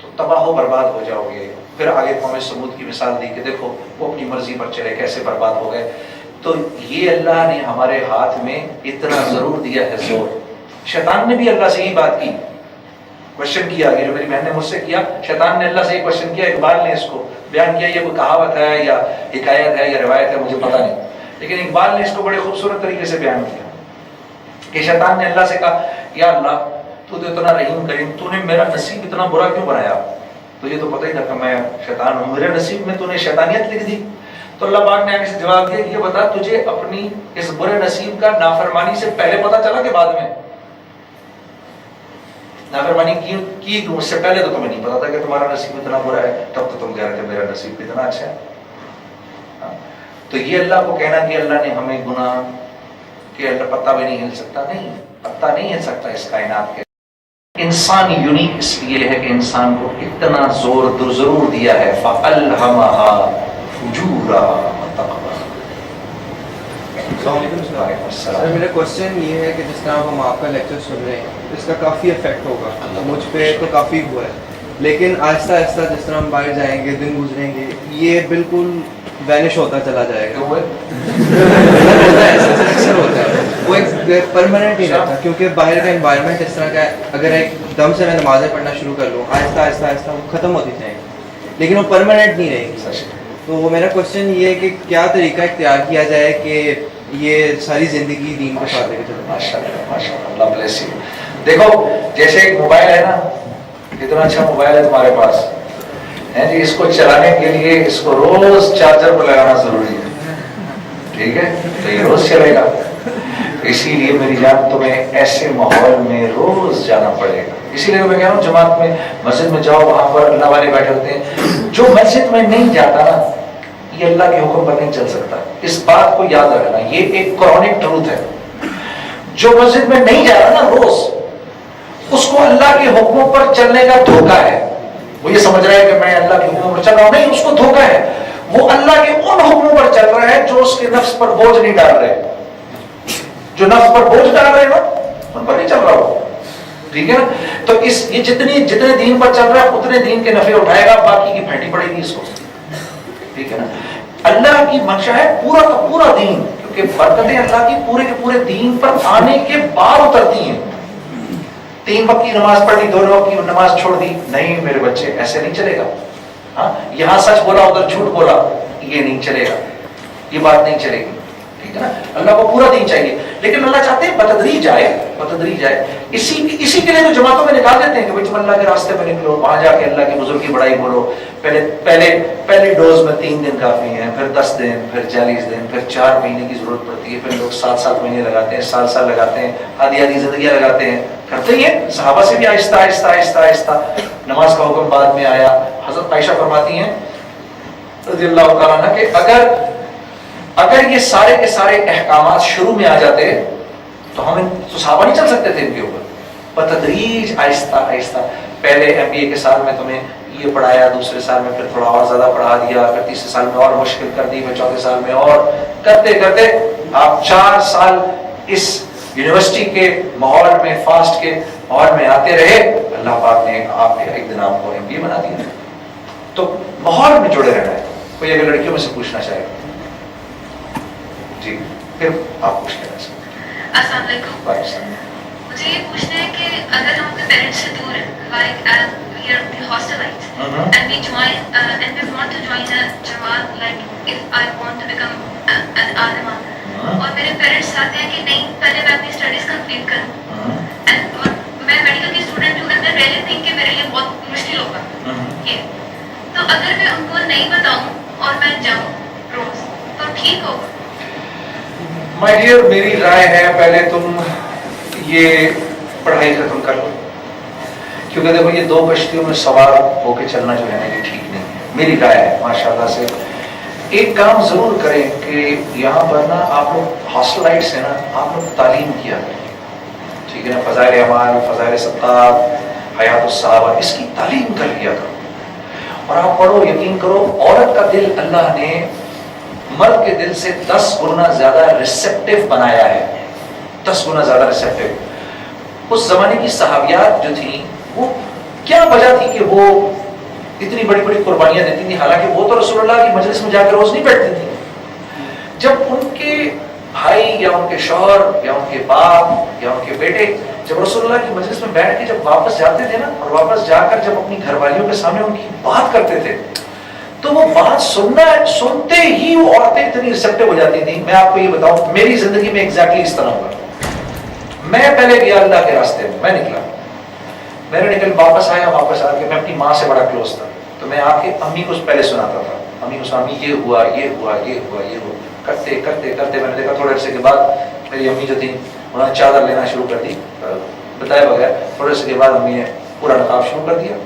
تو تباہ و برباد ہو جاؤ گے. پھر آگے قوم سمود کی مثال دی کہ دیکھو وہ اپنی مرضی پر چلے کیسے برباد ہو گئے. تو یہ اللہ نے ہمارے ہاتھ میں اتنا ضرور دیا ہے زور. شیطان نے بھی اللہ سے ہی بات کی، کوشچن کیا. یہ جو میری بہن نے مجھ سے کیا، شیطان نے اللہ سے یہ کوشچن کیا. اقبال نے اس کو بیان کیا، یہ کوئی کہاوت ہے یا حکایت ہے یا روایت ہے مجھے پتہ نہیں، لیکن اقبال نے اس کو بڑے خوبصورت طریقے سے بیان کیا کہ شیطان نے اللہ سے کہا یا اللہ تو اتنا رحیم کریم، تو نے میرا نصیب اتنا برا کیوں بنایا؟ تو یہ تو پتہ ہی تھا کہ میں شیطان ہوں، میرے نصیب میں تو نے شیطانیت لکھ دی. تو اللہ پاک نے آگے سے جواب دیا کہ یہ بتا تجھے اپنی اس برے نصیب کا نافرمانی سے پہلے پتا چلا کہ بعد میں؟ نافرمانی کی اس سے پہلے تو تمہیں نہیں پتا تھا کہ تمہارا نصیب اتنا برا ہے، تب تو تم کہہ رہے تھے میرا نصیب اتنا اچھا ہے. تو یہ اللہ کو کہنا کہ اللہ نے ہمیں گناہ کہ اللہ پتہ بھی نہیں ہل سکتا، نہیں پتہ نہیں ہل سکتا اس کائنات کے. انسان یونیک اس لیے ہے کہ انسان کو اتنا زور ضرور دیا ہے فَأَلْهَمَهَا فُجُورَهَا وَتَقْوَاهَا. السلام علیکم سر. میرا کوشچن یہ ہے کہ جس طرح ہم آپ کا لیکچر سن رہے ہیں اس کا کافی افیکٹ ہوگا، مجھ پہ تو کافی ہوا ہے، لیکن آہستہ آہستہ جس طرح ہم باہر جائیں گے، دن گزریں گے، یہ بالکل وینش ہوتا چلا جائے گا. اثر ہوتا ہے وہ ایک پرماننٹ نہیں رہتا, کیونکہ باہر کا انوائرمنٹ اس طرح کا ہے. اگر ایک دم سے میں نمازیں پڑھنا شروع کر لوں آہستہ آہستہ آہستہ وہ ختم ہوتی جائیں گی, لیکن وہ پرماننٹ نہیں رہے گی. تو وہ میرا کوشچن یہ ہے کہ کیا طریقہ اختیار کیا جائے کہ یہ ساری زندگی دین کو ساتھ لے کے چلے. ماشاءاللہ, اللہ بلیس یو. دیکھو جیسے ایک موبائل ہے نا, کتنا اچھا موبائل ہے تمہارے پاس ہے جی, اس کو چلانے کے لیے اس کو روز چارجر پر لگانا ضروری ہے, ٹھیک ہے, تو یہ روز چلے گا. اسی لیے میری جان تمہیں ایسے ماحول میں روز جانا پڑے گا. اسی لیے میں کہہ رہا ہوں جماعت میں مسجد میں جاؤ, وہاں پر اللہ والے بیٹھے ہوتے ہیں. جو مسجد میں نہیں جاتا نا یہ اللہ کے حکم پر نہیں چل سکتا. اس بات کو یاد رکھنا, یہ ایک قرآنک ٹروتھ ہے. جو مسجد میں نہیں جا رہا نا روز, اس کو اللہ کے حکموں پر چلنے کا دھوکہ ہے. وہ یہ سمجھ رہا ہے کہ میں اللہ کے حکموں پر چل رہا ہوں, نہیں, اس کو دھوکہ ہے. وہ اللہ کے ان حکموں پر چل رہا ہے جو اس کے نفس پر بوجھ نہیں ڈال رہے. جو نفس پر بوجھ ڈال رہے نا ان پر نہیں چل رہا ہو, ٹھیک ہے نا. تو اس یہ جتنے دین پر چل رہا ہے اتنے دین کے نفع اٹھائے گا, باقی کی پھینٹی پڑے گی اس کو, ٹھیک ہے نا. اللہ کی منشا ہے پورا کا پورا دین, کیونکہ برکتیں اللہ کی پورے کے پورے دین پر آنے کے بعد اترتی ہیں. 3 وقت کی نماز پڑھ لی, 2 وقت کی نماز چھوڑ دی, نہیں میرے بچے ایسے نہیں چلے گا. ہاں, یہاں سچ بولا ادھر جھوٹ بولا, یہ نہیں چلے گا, یہ بات نہیں چلے گی, ٹھیک ہے نا. اللہ کو پورا دین چاہیے, لیکن اللہ چاہتے ہیں بتدریج جائے. اسی کے لیے تو جماعتوں میں نکال دیتے ہیں کہ تم اللہ کے راستے میں نکلو, وہاں جا کے اللہ کی بزرگ کی بڑائی بولو. پہلے ڈوز میں 3 دن کافی ہیں, پھر 10 دن, پھر 40 دن, پھر 4 مہینے کی ضرورت پڑتی ہے, پھر لوگ 7 مہینے لگاتے ہیں, سال لگاتے ہیں, آدھی زندگیاں لگاتے ہیں. کرتے ہی ہیں صحابہ سے بھی آہستہ آہستہ. نماز کا حکم بعد میں آیا. حضرت عائشہ فرماتی ہیں رضی اللہ تعالیٰ عنہ کہ اگر یہ سارے کے سارے احکامات شروع میں آ جاتے تو تو صحابہ نہیں چل سکتے تھے ان کے اوپر. بتدریج آہستہ. پہلے MBA کے سال میں تمہیں یہ پڑھایا, دوسرے سال میں پھر تھوڑا اور زیادہ پڑھا دیا, پھر تیسرے سال میں اور مشکل کر دی, پھر چوتھے سال میں اور کرتے آپ 4 سال اس یونیورسٹی کے ماحول میں, فاسٹ کے ماحول میں آتے رہے. اللہ پاک نے ایک دن آپ کو MBA بنا دیا. تو ماحول میں جڑے رہنا ہے. کوئی اگر لڑکیوں میں سے پوچھنا چاہے جی, پھر آپ پوچھ لینا سکتے. السلام علیکم. مجھے یہ پوچھنا ہے کہ اگر ہم اپنے پیرنٹس سے دور ہیں, like as we are hostelites, and we join and we want to join a jamaat, like if I want to become an alima, اور میرے پیرنٹس چاہتے ہیں کہ نہیں پہلے میں اپنی اسٹڈیز کمپلیٹ کروں, اینڈ میں میڈیکل کی اسٹوڈنٹ ہوں, میں ریئلی تھنک کہ میرے لیے بہت مشکل ہوگا یہ, تو اگر میں ان کو نہیں بتاؤں اور میں جاؤں روز تو ٹھیک ہوگا؟ مائی ڈیئر, میری رائے ہے پہلے تم یہ پڑھائی ختم کر لو, کیونکہ دیکھو یہ 2 کشتیوں میں سوار ہو کے چلنا جو ہے نا یہ ٹھیک نہیں ہے. میری رائے ہے ماشاءاللہ سے ایک کام ضرور کریں کہ یہاں پر نا آپ لوگ ہاسٹلائٹس ہیں نا, آپ لوگ تعلیم کیا کریں, ٹھیک ہے نا. فضائل اعمال, فضائل ستار, حیات الصحابہ, اس کی تعلیم کر لیا کرو اور آپ پڑھو. یقین کرو عورت کا دل اللہ نے مرد کے دل سے 10 گنا زیادہ ریسیپٹیو بنایا ہے, 10 گنا زیادہ ریسیپٹیو. اس زمانے کی صحابیات جو تھیں وہ کیا وجہ تھی کہ وہ اتنی بڑی قربانیاں دیتی تھیں, حالانکہ وہ تو رسول اللہ کی مجلس میں جا کے روز نہیں بیٹھتی تھیں. جب ان کے بھائی یا ان کے شوہر یا ان کے باپ یا ان کے بیٹے جب رسول اللہ کی مجلس میں بیٹھ کے جب واپس جاتے تھے نا, اور واپس جا کر جب اپنی گھر والیوں کے سامنے ان کی بات کرتے تھے, تو وہ بات سنتے ہی وہ عورتیں اتنی ریسیپٹیو ہو جاتی تھیں. میں آپ کو یہ بتاؤں, میری زندگی میں ایگزیکٹلی اس طرح ہوا. میں پہلے گیا اللہ کے راستے میں نکلا, میں نے واپس آیا, واپس آ کے میں اپنی ماں سے بڑا کلوز تھا, تو میں آ کے امی کو پہلے سناتا تھا, امی کو امی یہ ہوا, کرتے میں نے دیکھا تھوڑے عرصے کے بعد میری امی جو تھی انہوں نے چادر لینا شروع کر دی بتائے بغیر. تھوڑے عرصے کے بعد امی نے پورا نقاب شروع کر دیا,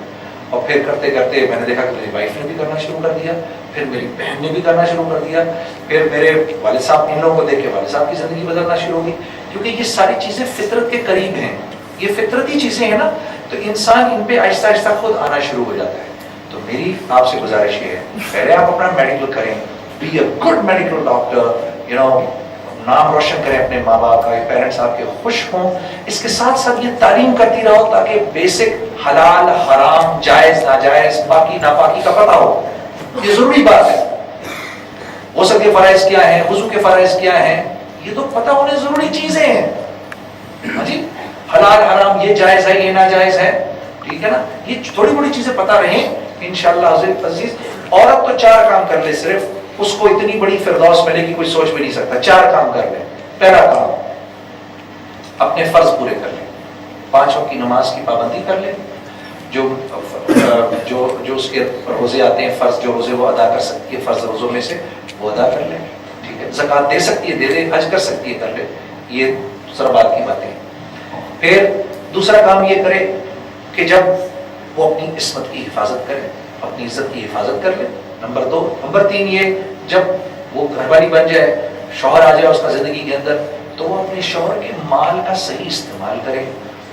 اور پھر کرتے میں نے دیکھا کہ میری وائف نے بھی کرنا شروع کر دیا, پھر میری بہن نے بھی کرنا شروع کر دیا, پھر میرے والد صاحب, ان لوگوں کو دیکھ کے والد صاحب کی زندگی بدلنا شروع ہوگی. کیونکہ یہ ساری چیزیں فطرت کے قریب ہیں, یہ فطرتی چیزیں ہیں نا, تو انسان ان پہ آہستہ آہستہ خود آنا شروع ہو جاتا ہے. تو میری آپ سے گزارش یہ ہے, پہلے آپ اپنا میڈیکل کریں, be a good medical doctor, نام روشن کریں اپنے ماں باپ کا, پیرنٹس آپ کے خوش ہوں. اس کے ساتھ ساتھ یہ تعلیم کرتی رہو تاکہ بیسک حلال حرام جائز ناجائز باقی ناپاکی کا پتہ ہو. یہ ضروری بات ہے. غسل کے فرائض کیا ہیں, وضو کے فرائض کیا ہیں, یہ تو پتہ ہونے ضروری چیزیں ہیں. ہاں جی, حلال حرام یہ جائز ہے یہ ناجائز ہے, ٹھیک ہے نا, یہ تھوڑی بڑی چیزیں پتہ رہیں انشاءاللہ. حضرت عزیز, عورت تو 4 کام کر لے صرف, اس کو اتنی بڑی فردوس ملے گی کوئی سوچ بھی نہیں سکتا. 4 کام کر لے. پہلا کام, اپنے فرض پورے کر لے, 5 وقت کی نماز کی پابندی کر لے, جو اس کے روزے آتے ہیں فرض, جو روزے وہ ادا کر سکتی ہے فرض روزوں میں سے وہ ادا کر لے, ٹھیک ہے. زکوٰۃ دے سکتی ہے دے دے, حج کر سکتی ہے کر لے, یہ ذرا بات کی باتیں. پھر دوسرا کام یہ کرے کہ جب وہ اپنی عصمت کی حفاظت کرے, اپنی عزت کی حفاظت کر لے. نمبر 2. نمبر 3 یہ, جب وہ گھر والی بن جائے, شوہر آ جائے اس کا زندگی کے اندر, تو وہ اپنے شوہر کے مال کا صحیح استعمال کرے,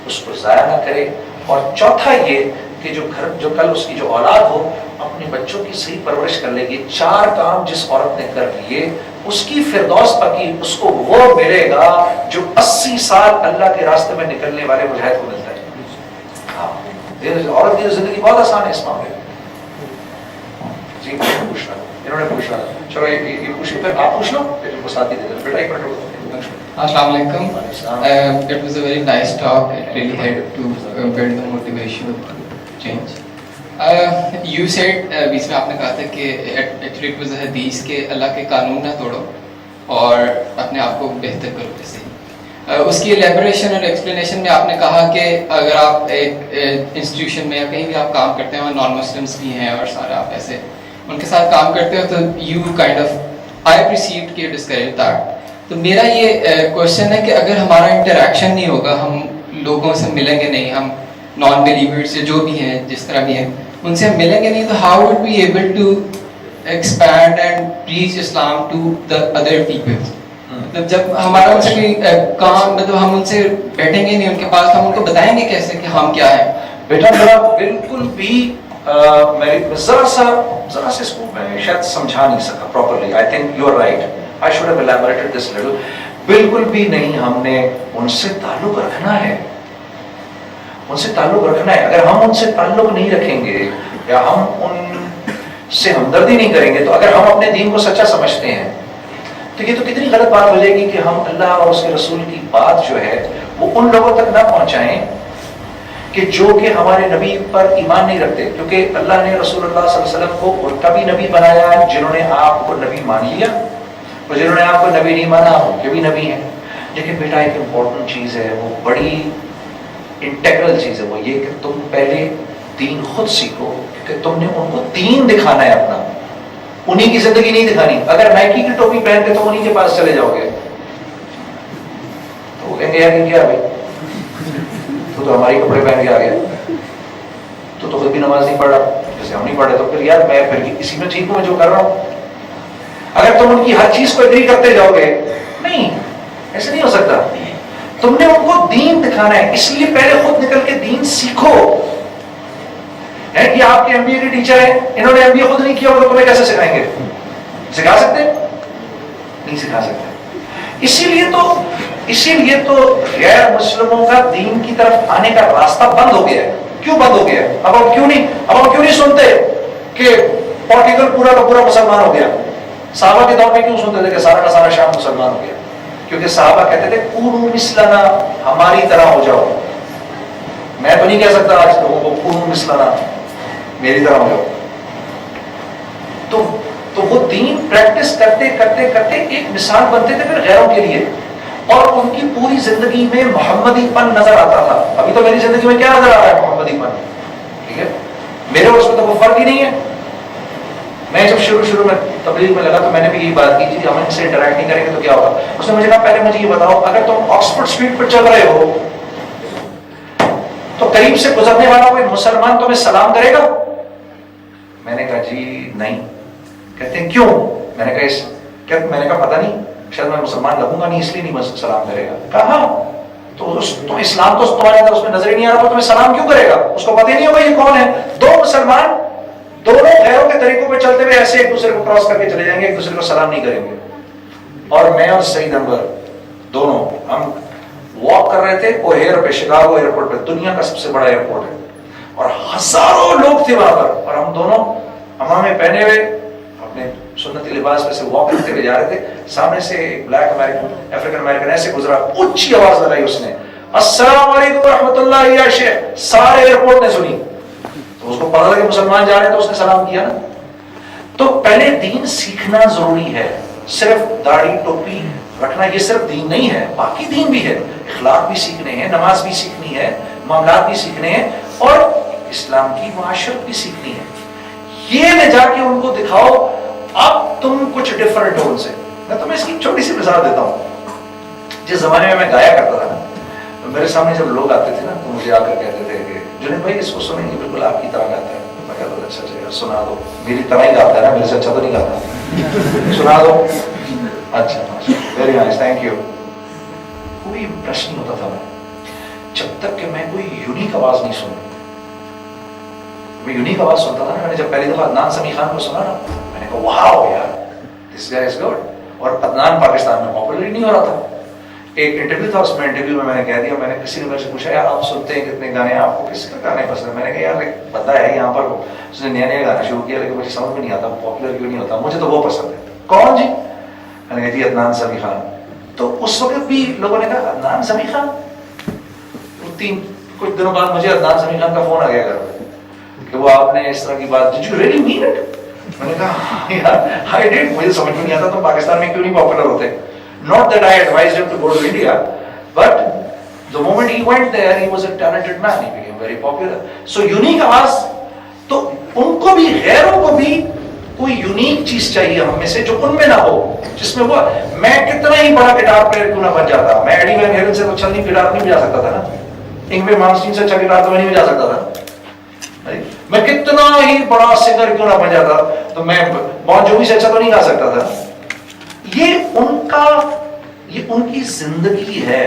اس کو ضائع نہ کرے. اور چوتھا یہ کہ جو کل اس کی جو اولاد ہو, اپنے بچوں کی صحیح پرورش کر لے گی. 4 کام جس عورت نے کر لیے, اس کی فردوس پکی, اس کو وہ ملے گا جو 80 سال اللہ کے راستے میں نکلنے والے مجاہد کو ملتا ہے. ہاں, عورت کی زندگی بہت آسان ہے اس معاملے میں. جی پوچھنا, انہوں نے پوچھنا, چلو یہ پوچھو, پھر آپ پوچھ لو, پھر ان کو ساتھ ہی دے دیں. بیٹا ایک minute. Assalamu alaikum. It was a very nice talk. It really helped to build the motivation to change. You said بیچ میں آپ نے کہا تھا کہ actually it was a حدیث کہ اللہ کے قانون نہ توڑو اور اپنے آپ کو بہتر کرو. جیسے اس کی الیبوریشن اور ایکسپلینیشن میں آپ نے کہا کہ اگر آپ ایک انسٹیٹیوشن میں یا کہیں بھی آپ کام کرتے ہیں اور نان مسلمس بھی ہیں اور سارے آپ ایسے ان کے ساتھ کام کرتے ہو, تو you kind of I perceived کہ discourage that. تو میرا یہ کوشچن ہے کہ اگر ہمارا انٹریکشن نہیں ہوگا, ہم لوگوں سے ملیں گے نہیں, ہم نان بلیورز سے جو بھی ہیں جس طرح بھی ہیں ان سے ہم ملیں گے نہیں, تو how would be able to expand and preach Islam to the other people. مطلب جب ہمارا ان سے کوئی کام, مطلب ہم ان سے بیٹھیں گے نہیں ان کے پاس, ہم ان کو بتائیں گے کیسے کہ ہم کیا ہیں. بیٹا میرا بالکل بھی ذرا سا اس کو میں شاید سمجھا نہیں سکا properly. I think you are right, I should have elaborated this little. بالکل بھی نہیں, ہم نے ان سے تعلق رکھنا ہے, ان سے تعلق رکھنا ہے. اگر ہم ان سے تعلق نہیں رکھیں گے یا ہم ان سے ہمدردی نہیں کریں گے, تو اگر ہم اپنے دین کو سچا سمجھتے ہیں تو یہ تو کتنی غلط بات ہو جائے گی کہ ہم اللہ اور اس کے رسول کی بات جو ہے وہ ان لوگوں تک نہ پہنچائیں کہ جو کہ ہمارے نبی پر ایمان نہیں رکھتے. کیونکہ اللہ نے رسول اللہ صلی اللہ علیہ وسلم کو ان کا بھی نبی بنایا ہے جنہوں نے آپ کو نبی مان لیا, اور جنہوں نے آپ کو نبی نہیں مانا ان کے بھی نبی ہیں. لیکن بیٹا ایک امپورٹنٹ چیز ہے, وہ بڑی انٹیگرل چیز ہے, وہ یہ کہ تم پہلے دین خود سیکھو, کہ تم نے ان کو دین دکھانا ہے اپنا, انہی کی زندگی نہیں دکھانی. اگر نائکی کی ٹوپی پہن کے تم انہی کے پاس چلے جاؤ گے تو وہ کہیں گے یار کیا بھائی, تو ہماری کپڑے پہن کے آ گیا, تو خود بھی نماز نہیں پڑھ رہا جیسے ہم نہیں پڑھ رہے, تو پھر یار میں پھر اسی میں ٹھیک ہوں میں جو کر رہا ہوں. اگر تم ان کی ہر چیز کو ایگری کرتے جاؤ گے, نہیں ایسے نہیں ہو سکتا. تم نے ان کو دین دکھانا ہے, اس لیے پہلے خود نکل کے دین سیکھو. ہے کہ آپ کے ایم بی اے کے ٹیچر ہیں, انہوں نے ایم بی اے خود نہیں کیا ہوگا, تمہیں کیسے سکھائیں گے؟ سکھا سکتے نہیں سکھا سکتے. اسی لیے تو غیر مسلموں کا دین کی طرف آنے کا راستہ بند ہو گیا ہے. کیوں بند ہو گیا؟ اب ہم کیوں نہیں سنتے کہ پورٹیگل پورا کا پورا مسلمان ہو گیا؟ صحابہ کے دور میں کیوں سنتے تھے کہ سارا کا سارا شام مسلمان ہو گیا؟ کیونکہ صحابہ کہتے تھے کونوا مثلنا, ہماری طرح ہو جاؤ. میں تو نہیں کہہ سکتا آج لوگوں کو کونوا مثلنا, میری طرح ہو جاؤ. تو وہ دین پریکٹس کرتے کرتے کرتے ایک مثال بنتے تھے پھر غیروں کے لیے, اور ان کی پوری زندگی میں محمدی پن نظر آتا تھا. ابھی تو میری زندگی میں کیا نظر آ رہا ہے؟ محمدی پن. ٹھیک ہے, میرے اور اس میں تو وہ فرق ہی نہیں ہے. میں جب شروع میں تبلیغ میں لگا تو میں نے بھی یہی بات کی کہ ہم ان سے انٹریکٹ نہیں کریں گے تو کیا ہوگا. اس نے مجھے کہا پہلے مجھے یہ بتاؤ, اگر تم آکسفورڈ اسٹریٹ پر چل رہے ہو تو قریب سے گزرنے والا کوئی مسلمان تمہیں سلام کرے گا؟ میں نے کہا جی نہیں. کہتے ہیں کیوں؟ میں نے کہا پتہ نہیں, شاید میں مسلمان لگوں گا نہیں اس لیے نہیں سلام کرے گا. کہا ہاں, تو اسلام تو تمہارے اندر اس میں نظر ہی نہیں آ رہا, تو تمہیں سلام کیوں کرے گا؟ اس کو پتہ ہی نہیں ہوگا یہ کون ہے. دو مسلمان دونوں غیروں کے طریقوں پہ چلتے ہوئے ایسے ایک دوسرے کو کراس کر کے چلے جائیں گے, ایک دوسرے کو سلام نہیں کریں گے. اور میں اور سعید انور دونوں ہم واک کر رہے تھے اوہیئر پہ, شکاگو ایئرپورٹ پہ, دنیا کا سب سے بڑا ایئرپورٹ ہے, اور ہزاروں لوگ تھے وہاں پر, اور ہم دونوں امامے پہنے ہوئے اپنے सुन्नती लिबास में से वॉक करते हुए जा रहे थे, सामने से एक ब्लैक अमेरिकन, अफ्रीकन अमेरिकन ऐसे गुजरा, ऊंची आवाज लगाई उसने, अस्सलाम वालेकुम रहमतुल्लाह या शेख। सारे एयरपोर्ट ने सुनी, तो उसको पता लगा कि मुसलमान जा रहे हैं, तो उसने सलाम किया ना। तो पहले दीन सीखना जरूरी है। सिर्फ दाढ़ी टोपी रखना ये सिर्फ दीन नहीं है, बाकी दीन भी है। इखलाक भी सीखने हैं, नमाज भी सीखनी है, मामलात भी सीखने हैं, और इस्लाम की मुआशरत भी सीखनी है। ये ले जाके उनको दिखाओ अब तुम कुछ डिफरेंट हो उनसे। मैं तुम्हें इसकी छोटी सी मिसाल देता हूँ। जिस जमाने में मैं गाया करता था ना, तो मेरे सामने जब लोग आते थे ना, तो मुझे आकर कहते थे कि जुनेद भाई इसको सुनेंगे, बिल्कुल आपकी तरह गाता है। मैं कहता था अच्छा चलेगा, सुना दो। मेरी तरह ही गाता है ना, मेरे से अच्छा तो नहीं गाता, सुना दो। अच्छा, वेरी नाइस, थैंक यू। कोई इंप्रेशन नहीं होता था मैं, जब तक कि मैं कोई यूनिक आवाज नहीं सुनूं। मैं यूनिक आवाज सुनता था ना, मैंने जब पहली दफा अदनान समी खान को सुना ना, मैंने कहा वाओ यार, दिस गाय इज गुड। और अदनान पाकिस्तान में पॉपुलर नहीं हो रहा था। एक इंटरव्यू था, उसमें इंटरव्यू में मैंने कह दिया, मैंने किसी ने मेरे से पूछा यार आप सुनते हैं कितने गाने, आपको किसका गाने पसंद है? मैंने कहा यार एक बंदा है यहाँ पर, उसने नया नया गाना शुरू किया, लेकिन मुझे समझ में नहीं आता पॉपुलर क्यों नहीं होता, मुझे तो वो पसंद है। कौन जी? मैंने कहा जी अदनान समी खान। तो उस वक्त भी लोगों ने कहा अदनान समी खान। कुछ दिनों बाद मुझे अदनान समी खान का फोन आ गया घर पे कि वो आपने इस तरह की बात, did you really mean it? मैंने कहा यार आई डिड। मुझे समझ में नहीं आता तो पाकिस्तान में क्यों नहीं पॉपुलर होते। Not that I advised him to go to India, but the moment he went there, he was a talented man. He became very popular. So unique आवाज, तो उनको भी, गैरों को भी कोई यूनिक चीज चाहिए हम में से जो उनमें ना हो, जिसमें वो, मैं कितना ही बड़ा गिटार प्लेयर क्यों ना बन जाता, मैं एडी वैन हेलन से तो अच्छा नहीं गिटार नहीं बजा सकता था ना, इंग्वे मार्टिन से अच्छा गिटार तो मैं नहीं बजा सकता था। मैं कितना ही बड़ा सिंगर क्यों ना बन जाता, तो मैं बॉन जोवी से अच्छा तो नहीं गा सकता था। ये उनकी जिंदगी है।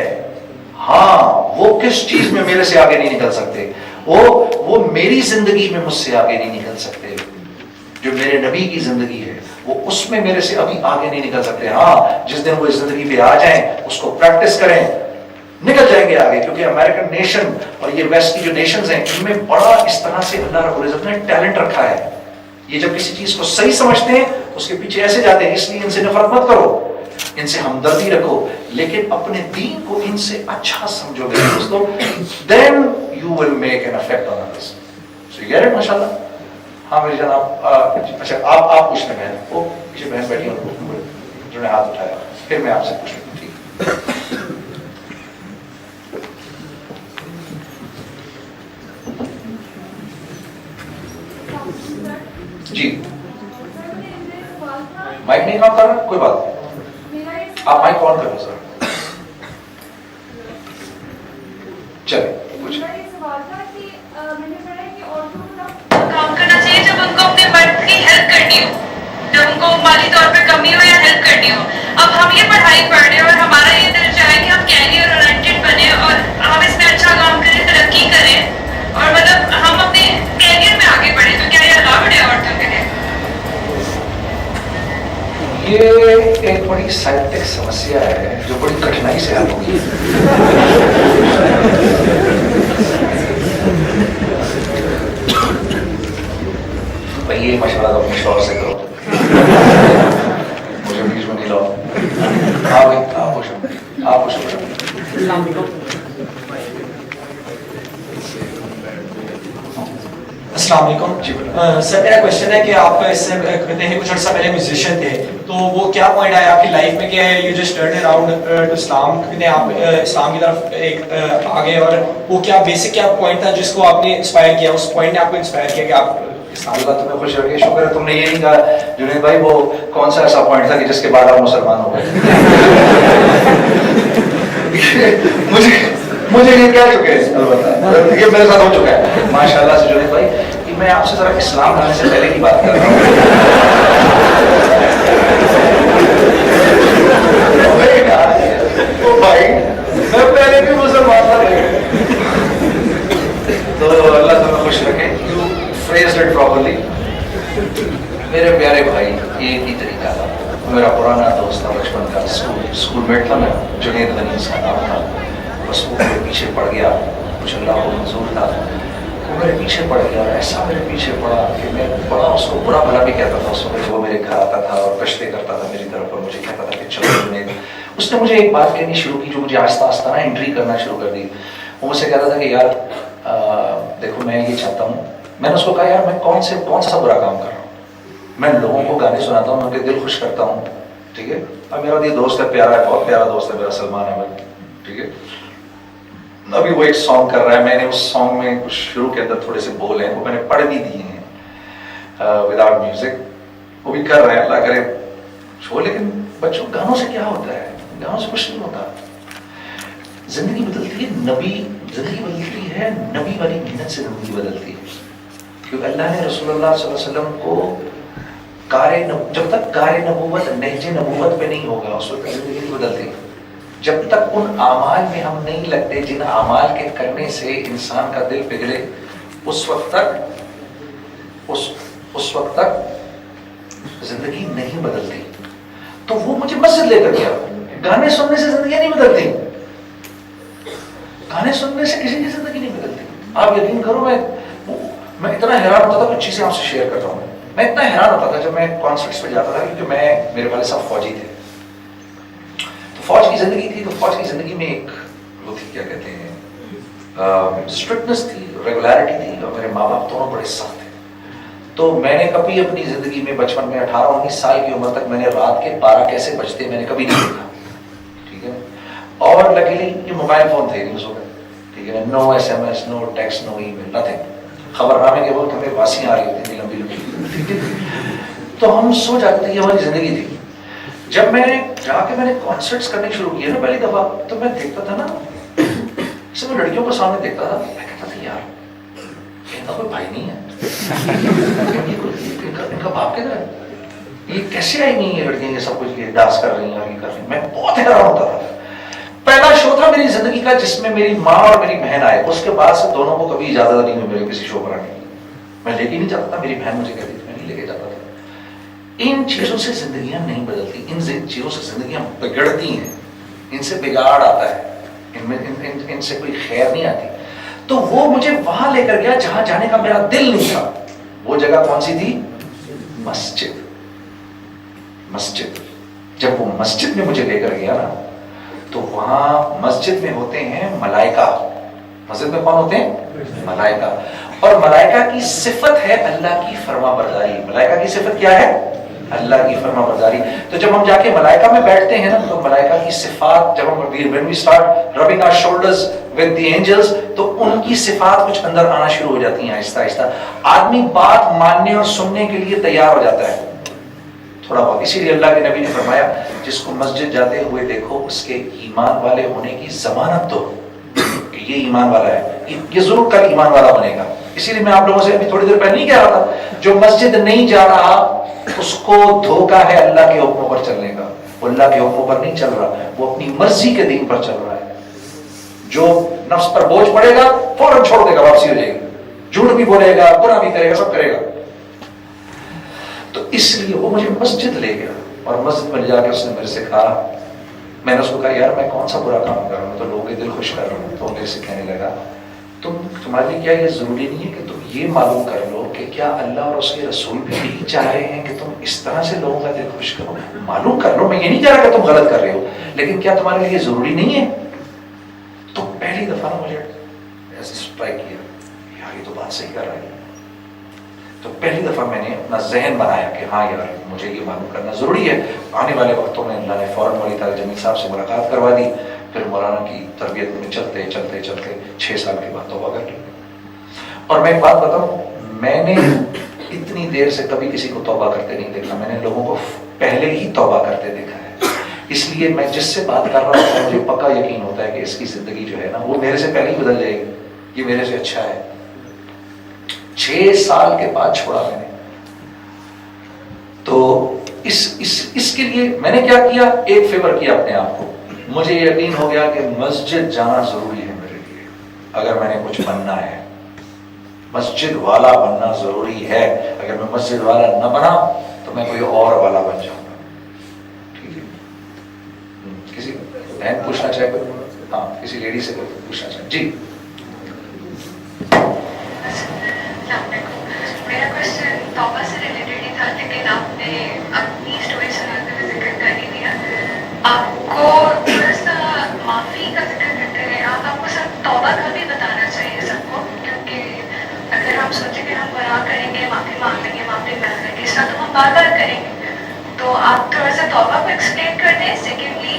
हाँ, वो किस चीज में मेरे से आगे नहीं निकल सकते, वो मेरी जिंदगी में मुझसे आगे नहीं निकल सकते। जो मेरे नबी की जिंदगी है वो उसमें मेरे से अभी आगे नहीं निकल सकते। हाँ, जिस दिन वो इस जिंदगी पे आ जाएं, उसको प्रैक्टिस करें, निकल जाएंगे आगे। क्योंकि अमेरिकन नेशन और ये वेस्ट की जो नेशंस हैं, इनमें बड़ा इस तरह से अल्लाह रब्बुल इज्जत ने टैलेंट रखा है। ये जब किसी चीज को सही समझते हैं उसके पीछे ऐसे जाते हैं। इसलिए इनसे नफरत मत करो, इनसे हमदर्दी रखो, लेकिन अपने दीन को इनसे अच्छा समझोगे दोस्तों, then you will make an effect on others. So you get it, माशाल्लाह। हाँ मेरी जान, आप अच्छा आप पूछ लें। बहन, वो पीछे बहन बैठी है, उन्होंने हाथ उठाया, फिर मैं आपसे पूछ लूँ। ठीक जी, माइक नहीं काम कर रहा, कोई बात नहीं, आप माइक ऑन करो सर। चलिए कुछ काम करना चाहिए जब उनको अपने मर्द की हेल्प करनी हो, जब उनको माली तौर पे कमी हो या हेल्प करनी हो। अब हम ये पढ़ाई पढ़ रहे हैं और हमारा ये दिल चाहे कि हम कैरियर ओरिएंटेड बने और हम इसमें अच्छा काम करें, तरक्की करें, और मतलब हम अपने कैरियर में आगे बढ़े, तो क्या ये अलाउड है औरतों के लिए? ये एक बड़ी साहित्यिक समस्या है जो बड़ी कठिनाई से हल होगी। भाई ये मशवरा तो अपने शौहर से करो, मुझे बीच में नहीं लाओ। हाँ भाई, आप पूछो। अस्सलाम वालेकुम। सर मेरा क्वेश्चन है कि आप इससे कहते हैं कुछ अर्सा पहले म्यूजिशियन थे, तो वो क्या पॉइंट आया आपकी लाइफ में कि you just turn around to Islam, कहते हैं आप इस्लाम की तरफ एक आ गए, और वो क्या बेसिक क्या पॉइंट था जिसको आपने इंस्पायर किया, उस पॉइंट ने आपको इंस्पायर किया कि आप इस्लाम? अल्लाह तुम्हें खुश रखे, शुक्र है तुमने ये नहीं कहा जुनैद भाई वो कौन सा ऐसा पॉइंट था कि जिसके बाद आप मुसलमान हो गए। मुझे ये कह चुके हैं, अलबत्ता ये मेरे साथ हो चुका है माशाल्लाह से जुनैद भाई, कि मैं आपसे जरा इस्लाम लाने से पहले की बात कर रहा हूँ। भाई मैं पहले भी मुसलमान था, तो अल्लाह तुम्हें खुश रखे। You phrased it properly। मेरे प्यारे भाई, एक ही तरीका था। मेरा पुराना दोस्त था बचपन का, स्कूलमेट था, मैं जुनैद गनी उसका नाम था। बस वो मेरे पीछे पड़ गया, कुछ अल्लाह को मंजूर था। वो मेरे पीछे पड़ गया और ऐसा मेरे पीछे पड़ा कि मैं बड़ा उसको बुरा भला भी कहता था उस वक्त जब वो मेरे घर आता था और गश्ते करता था मेरी तरफ और मुझे कहता था कि चलो जुनैद। उसने मुझे एक बात कहनी शुरू की जो मुझे आहिस्ता आहिस्ता ना एंट्री करना शुरू कर दी। वो मुझसे कहता था कि यार देखो मैं ये चाहता हूँ, मैंने उसको कहा यार मैं कौन सा बुरा काम कर रहा हूँ, मैं लोगों को गाने सुनाता हूँ, उनके दिल खुश करता हूँ, ठीक है। अब मेरा ये दोस्त है प्यारा है, बहुत प्यारा दोस्त है मेरा, सलमान अहमद, ठीक है। अभी वो एक सॉन्ग कर रहा है, मैंने उस सॉन्ग में कुछ शुरू के अंदर थोड़े से बोल हैं वो मैंने पढ़ भी दिए हैं विदाउट म्यूजिक, वो भी कर रहे हैं, अल्लाह करे शो। लेकिन बच्चों गानों से क्या होता है, गानों से कुछ नहीं होता। जिंदगी बदलती है, जिंदगी बदलती है नबी वाली मेहनत से जिंदगी बदलती है, क्योंकि अल्लाह ने रसूलुल्लाह सल्लल्लाहु अलैहि वसल्लम को जब तक कार नबूवत नहज नबूवत पे नहीं होगा उस वक्त जिंदगी नहीं बदलती। जब तक उन आमाल में हम नहीं लगते जिन आमाल के करने से इंसान का दिल पिघले, उस वक्त तक जिंदगी नहीं बदलती। तो वो मुझे मस्जिद लेकर गया, गाने सुनने से जिंदगी नहीं बदलती, गाने सुनने से किसी की जिंदगी नहीं बदलती। आप यकीन करो मैं इतना हैरान होता था, कुछ चीजें आपसे शेयर कर रहा हूँ। मैं इतना हैरान होता था जब मैं कॉन्सर्ट्स पे जाता था, क्योंकि मेरे वाले साहब फौजी थे, तो फौज की जिंदगी थी। तो फौज की जिंदगी में एक वो थी, क्या कहते हैं, स्ट्रिक्टनेस थी, रेगुलरिटी थी, और मेरे माँ बाप दोनों बड़े सख्त थे। तो मैंने कभी अपनी जिंदगी में बचपन में 18-19 साल की उम्र तक मैंने रात के 12 कैसे बजते मैंने कभी नहीं देखा, ठीक है। और लकीली ये मोबाइल फोन थे उस वक्त, ठीक है, no SMS, no text, no email, nothing. खबरनामे के वक्त हमें वासियां आ रही होती थी लंबी लंबी, ठीक है। तो हम सो जाते थे, ये हमारी जिंदगी थी। जब मैं जाके मैंने कॉन्सर्ट्स करने शुरू किए ना पहली दफा, तो मैं देखता था ना, जैसे मैं लड़कियों को सामने देखता था, मैं कहता था यार इनका कोई भाई नहीं है, इनका बाप किधर है, ये कैसे आई नहीं है लड़कियां, ये सब कुछ ये डांस कर रही हैं और ये कर रही हैं। मैं बहुत हैरान होता था। पहला शो था मेरी जिंदगी का जिसमें मेरी माँ और मेरी बहन आए, उसके बाद से दोनों को कभी इजाजत नहीं हुई मेरे किसी शो पर आने की। मैं लेके नहीं जाता था, मेरी बहन मुझे कहती थी, मैं नहीं लेके जाता था। इन चीजों से जिंदगियां नहीं बदलती, इन चीजों से जिंदगियां बिगड़ती हैं, इनसे बिगाड़ आता है, इनसे कोई खैर नहीं आती। तो वो मुझे वहां लेकर गया जहां जाने का मेरा दिल नहीं था। वो जगह कौन सी थी? मस्जिद। जब वो मस्जिद में मुझे लेकर गया ना, तो वहां मस्जिद में होते हैं मलाइका। मस्जिद में कौन होते हैं? मलाइका। और मलाइका की सिफत है अल्लाह की फरमाबरदारी। मलाइका की सिफत क्या है? अल्लाह की फरमाबरदारी। तो जब हम जाके मलाइका में बैठते हैं ना, तो मलाइका की सिफात, जब हम when we start rubbing our shoulders with the angels, तो उनकी सिफात कुछ अंदर आना शुरू हो जाती हैं आहिस्ता आहिस्ता। आदमी बात मानने और सुनने के लिए तैयार हो जाता है थोड़ा बहुत। इसीलिए अल्लाह के नबी ने फरमाया, जिसको मस्जिद जाते हुए देखो उसके ईमान वाले होने की जमानत दो कि ये ईमान वाला है, ये जरूर कल ईमान वाला बनेगा। इसीलिए मैं आप लोगों से अभी थोड़ी देर पहले नहीं कह रहा था, जो मस्जिद नहीं जा रहा उसको धोखा है अल्लाह के हुक्मों पर चलने का। वो अल्लाह के हुक्मों पर नहीं चल रहा, वो अपनी मर्जी के दीन पर चल रहा है। जो नफ्स पर बोझ पड़ेगा फौरन छोड़ देगा, वापसी हो जाएगी, झूठ भी बोलेगा, बुरा भी करेगा, सब करेगा। तो इसलिए वो मुझे मस्जिद ले गया, और मस्जिद में जाकर उसने मेरे से कहा, मैंने उसको कहा यार मैं कौन सा बुरा काम कर रहा हूँ, तो लोगों के दिल खुश कर रहा हूँ। तो मेरे से कहने लगा, तुम्हारे लिए क्या ये जरूरी नहीं है कि तुम ये मालूम कर लो कि क्या अल्लाह और उसके रसूल भी यही चाह रहे हैं कि तुम इस तरह से लोगों का दिल खुश करो? मालूम कर लो, मैं ये नहीं कह रहा कि तुम गलत कर रहे हो, लेकिन क्या तुम्हारे लिए जरूरी नहीं है? तो पहली दफा ना मुझे ऐसे स्ट्राइक किया, यार ये तो बात सही कर रहा है। तो पहली दफा मैंने अपना जहन बनाया कि हाँ यार मुझे ये मालूम करना जरूरी है। आने वाले वक्तों में अल्लाह ने फौरन मौलवी तारिक जमील साहब से मुलाकात करवा दी। फिर मौलाना की तरबियत में चलते चलते चलते 6 साल के बाद तौबा कर ली। और मैं एक बात बताऊं, मैंने इतनी देर से कभी किसी को तौबा करते नहीं देखा। मैंने लोगों को पहले ही तौबा करते देखा है। इसलिए मैं जिससे बात कर रहा हूँ मुझे पक्का यकीन होता है कि इसकी जिंदगी जो है ना, वो मेरे से पहले ही बदल जाएगी, ये मेरे से अच्छा है। 6 साल के बाद छोड़ा मैंने। तो इसके लिए मैंने क्या किया, एक फेवर किया अपने आप को। मुझे यकीन हो गया कि मस्जिद जाना जरूरी है मेरे लिए। अगर मैंने कुछ बनना है, मस्जिद वाला बनना जरूरी है। अगर मैं मस्जिद वाला न बना तो मैं कोई और वाला बन जाऊंगा। ठीक है, किसी बहन पूछना चाहे कोई? हाँ, किसी लेडी से कोई पूछना चाहे? जी। मेरा क्वेश्चन तौबा से रिलेटेड ही था, लेकिन आपने अपनी स्टोरी सुनाते हुए जिक्र कर ही दिया। आपको थोड़ा सा माफ़ी का जिक्र करते रहे, आपको सब तौबा का भी बताना चाहिए सबको, क्योंकि अगर हम सोचें कि हम गुनाह करेंगे, माफ़ी मांग लेंगे, माफ़ी मिल जाएगी, इस तरह तो हम बार बार करेंगे। तो आप थोड़ा सा तौबा को एक्सप्लेन कर दें। सेकेंडली,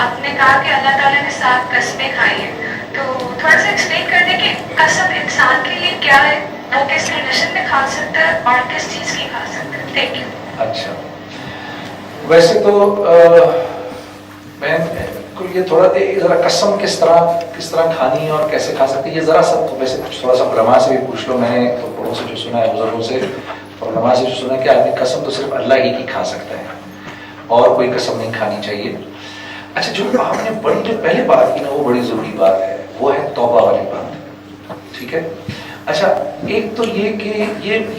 आपने कहा कि अल्लाह ताला के साथ कसमें खाई हैं, तो थोड़ा सा एक्सप्लेन कर दें कि कसम इंसान के लिए क्या है, वो किस कंडीशन में खा सकता है और किस चीज़ की खा सकता है। Thank you. अच्छा, वैसे तो मैं को ये थोड़ा ज़रा कसम किस तरह खानी है और कैसे खा सकते हैं, ये ज़रा सब तो वैसे कुछ थोड़ा सा उलमा से भी पूछ लो। मैंने तो बड़ों से जो सुना है, बुजुर्गों से और उलमा से जो सुना है कि आदमी कसम तो सिर्फ अल्लाह ही की खा सकता है और कोई कसम नहीं खानी चाहिए। अच्छा, जो आपने बड़ी जो पहले बात की ना, वो बड़ी ज़रूरी बात है, वो है तौबा वाली बात। ठीक है। अच्छा, एक तो ये कि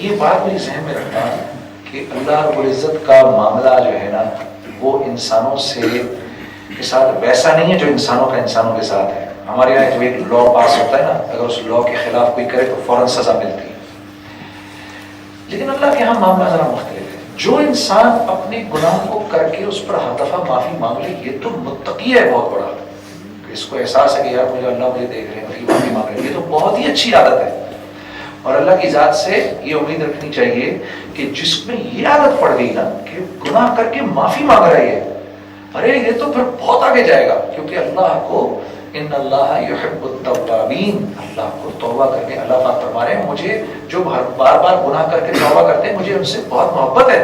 ये बात मेरी जहन में रखना कि अल्लाह रब्बुल इज़्ज़त का मामला जो है ना, वो इंसानों से के साथ वैसा नहीं है जो इंसानों का इंसानों के साथ है। हमारे यहाँ जो एक लॉ पास होता है ना, अगर उस लॉ के खिलाफ कोई करे तो फौरन सजा मिलती है, लेकिन अल्लाह के यहाँ मामला जरा मुख्तलिफ है। जो इंसान अपने गुनाह को करके उस पर हर दफा माफी मांग ले, ये तो मुत्तकी है बहुत बड़ा, इसको एहसास है कि यार मुझे अल्लाह मुझे देख रहे हैं, माफी मांग रहे हैं, ये तो बहुत ही अच्छी आदत है। और अल्लाह की जात से ये उम्मीद रखनी चाहिए कि जिसमें ये आदत पड़ गई ना कि गुनाह करके माफी मांग रही है, अरे ये तो फिर बहुत आगे जाएगा, क्योंकि अल्लाह को इन्नल्लाह युहिब्बुत तव्वाबीन, अल्लाह को तौबा करके अल्लाह पाक फरमा रहे हैं, मुझे जो बार बार गुनाह करके तौबा करते हैं, मुझे उनसे बहुत मोहब्बत है,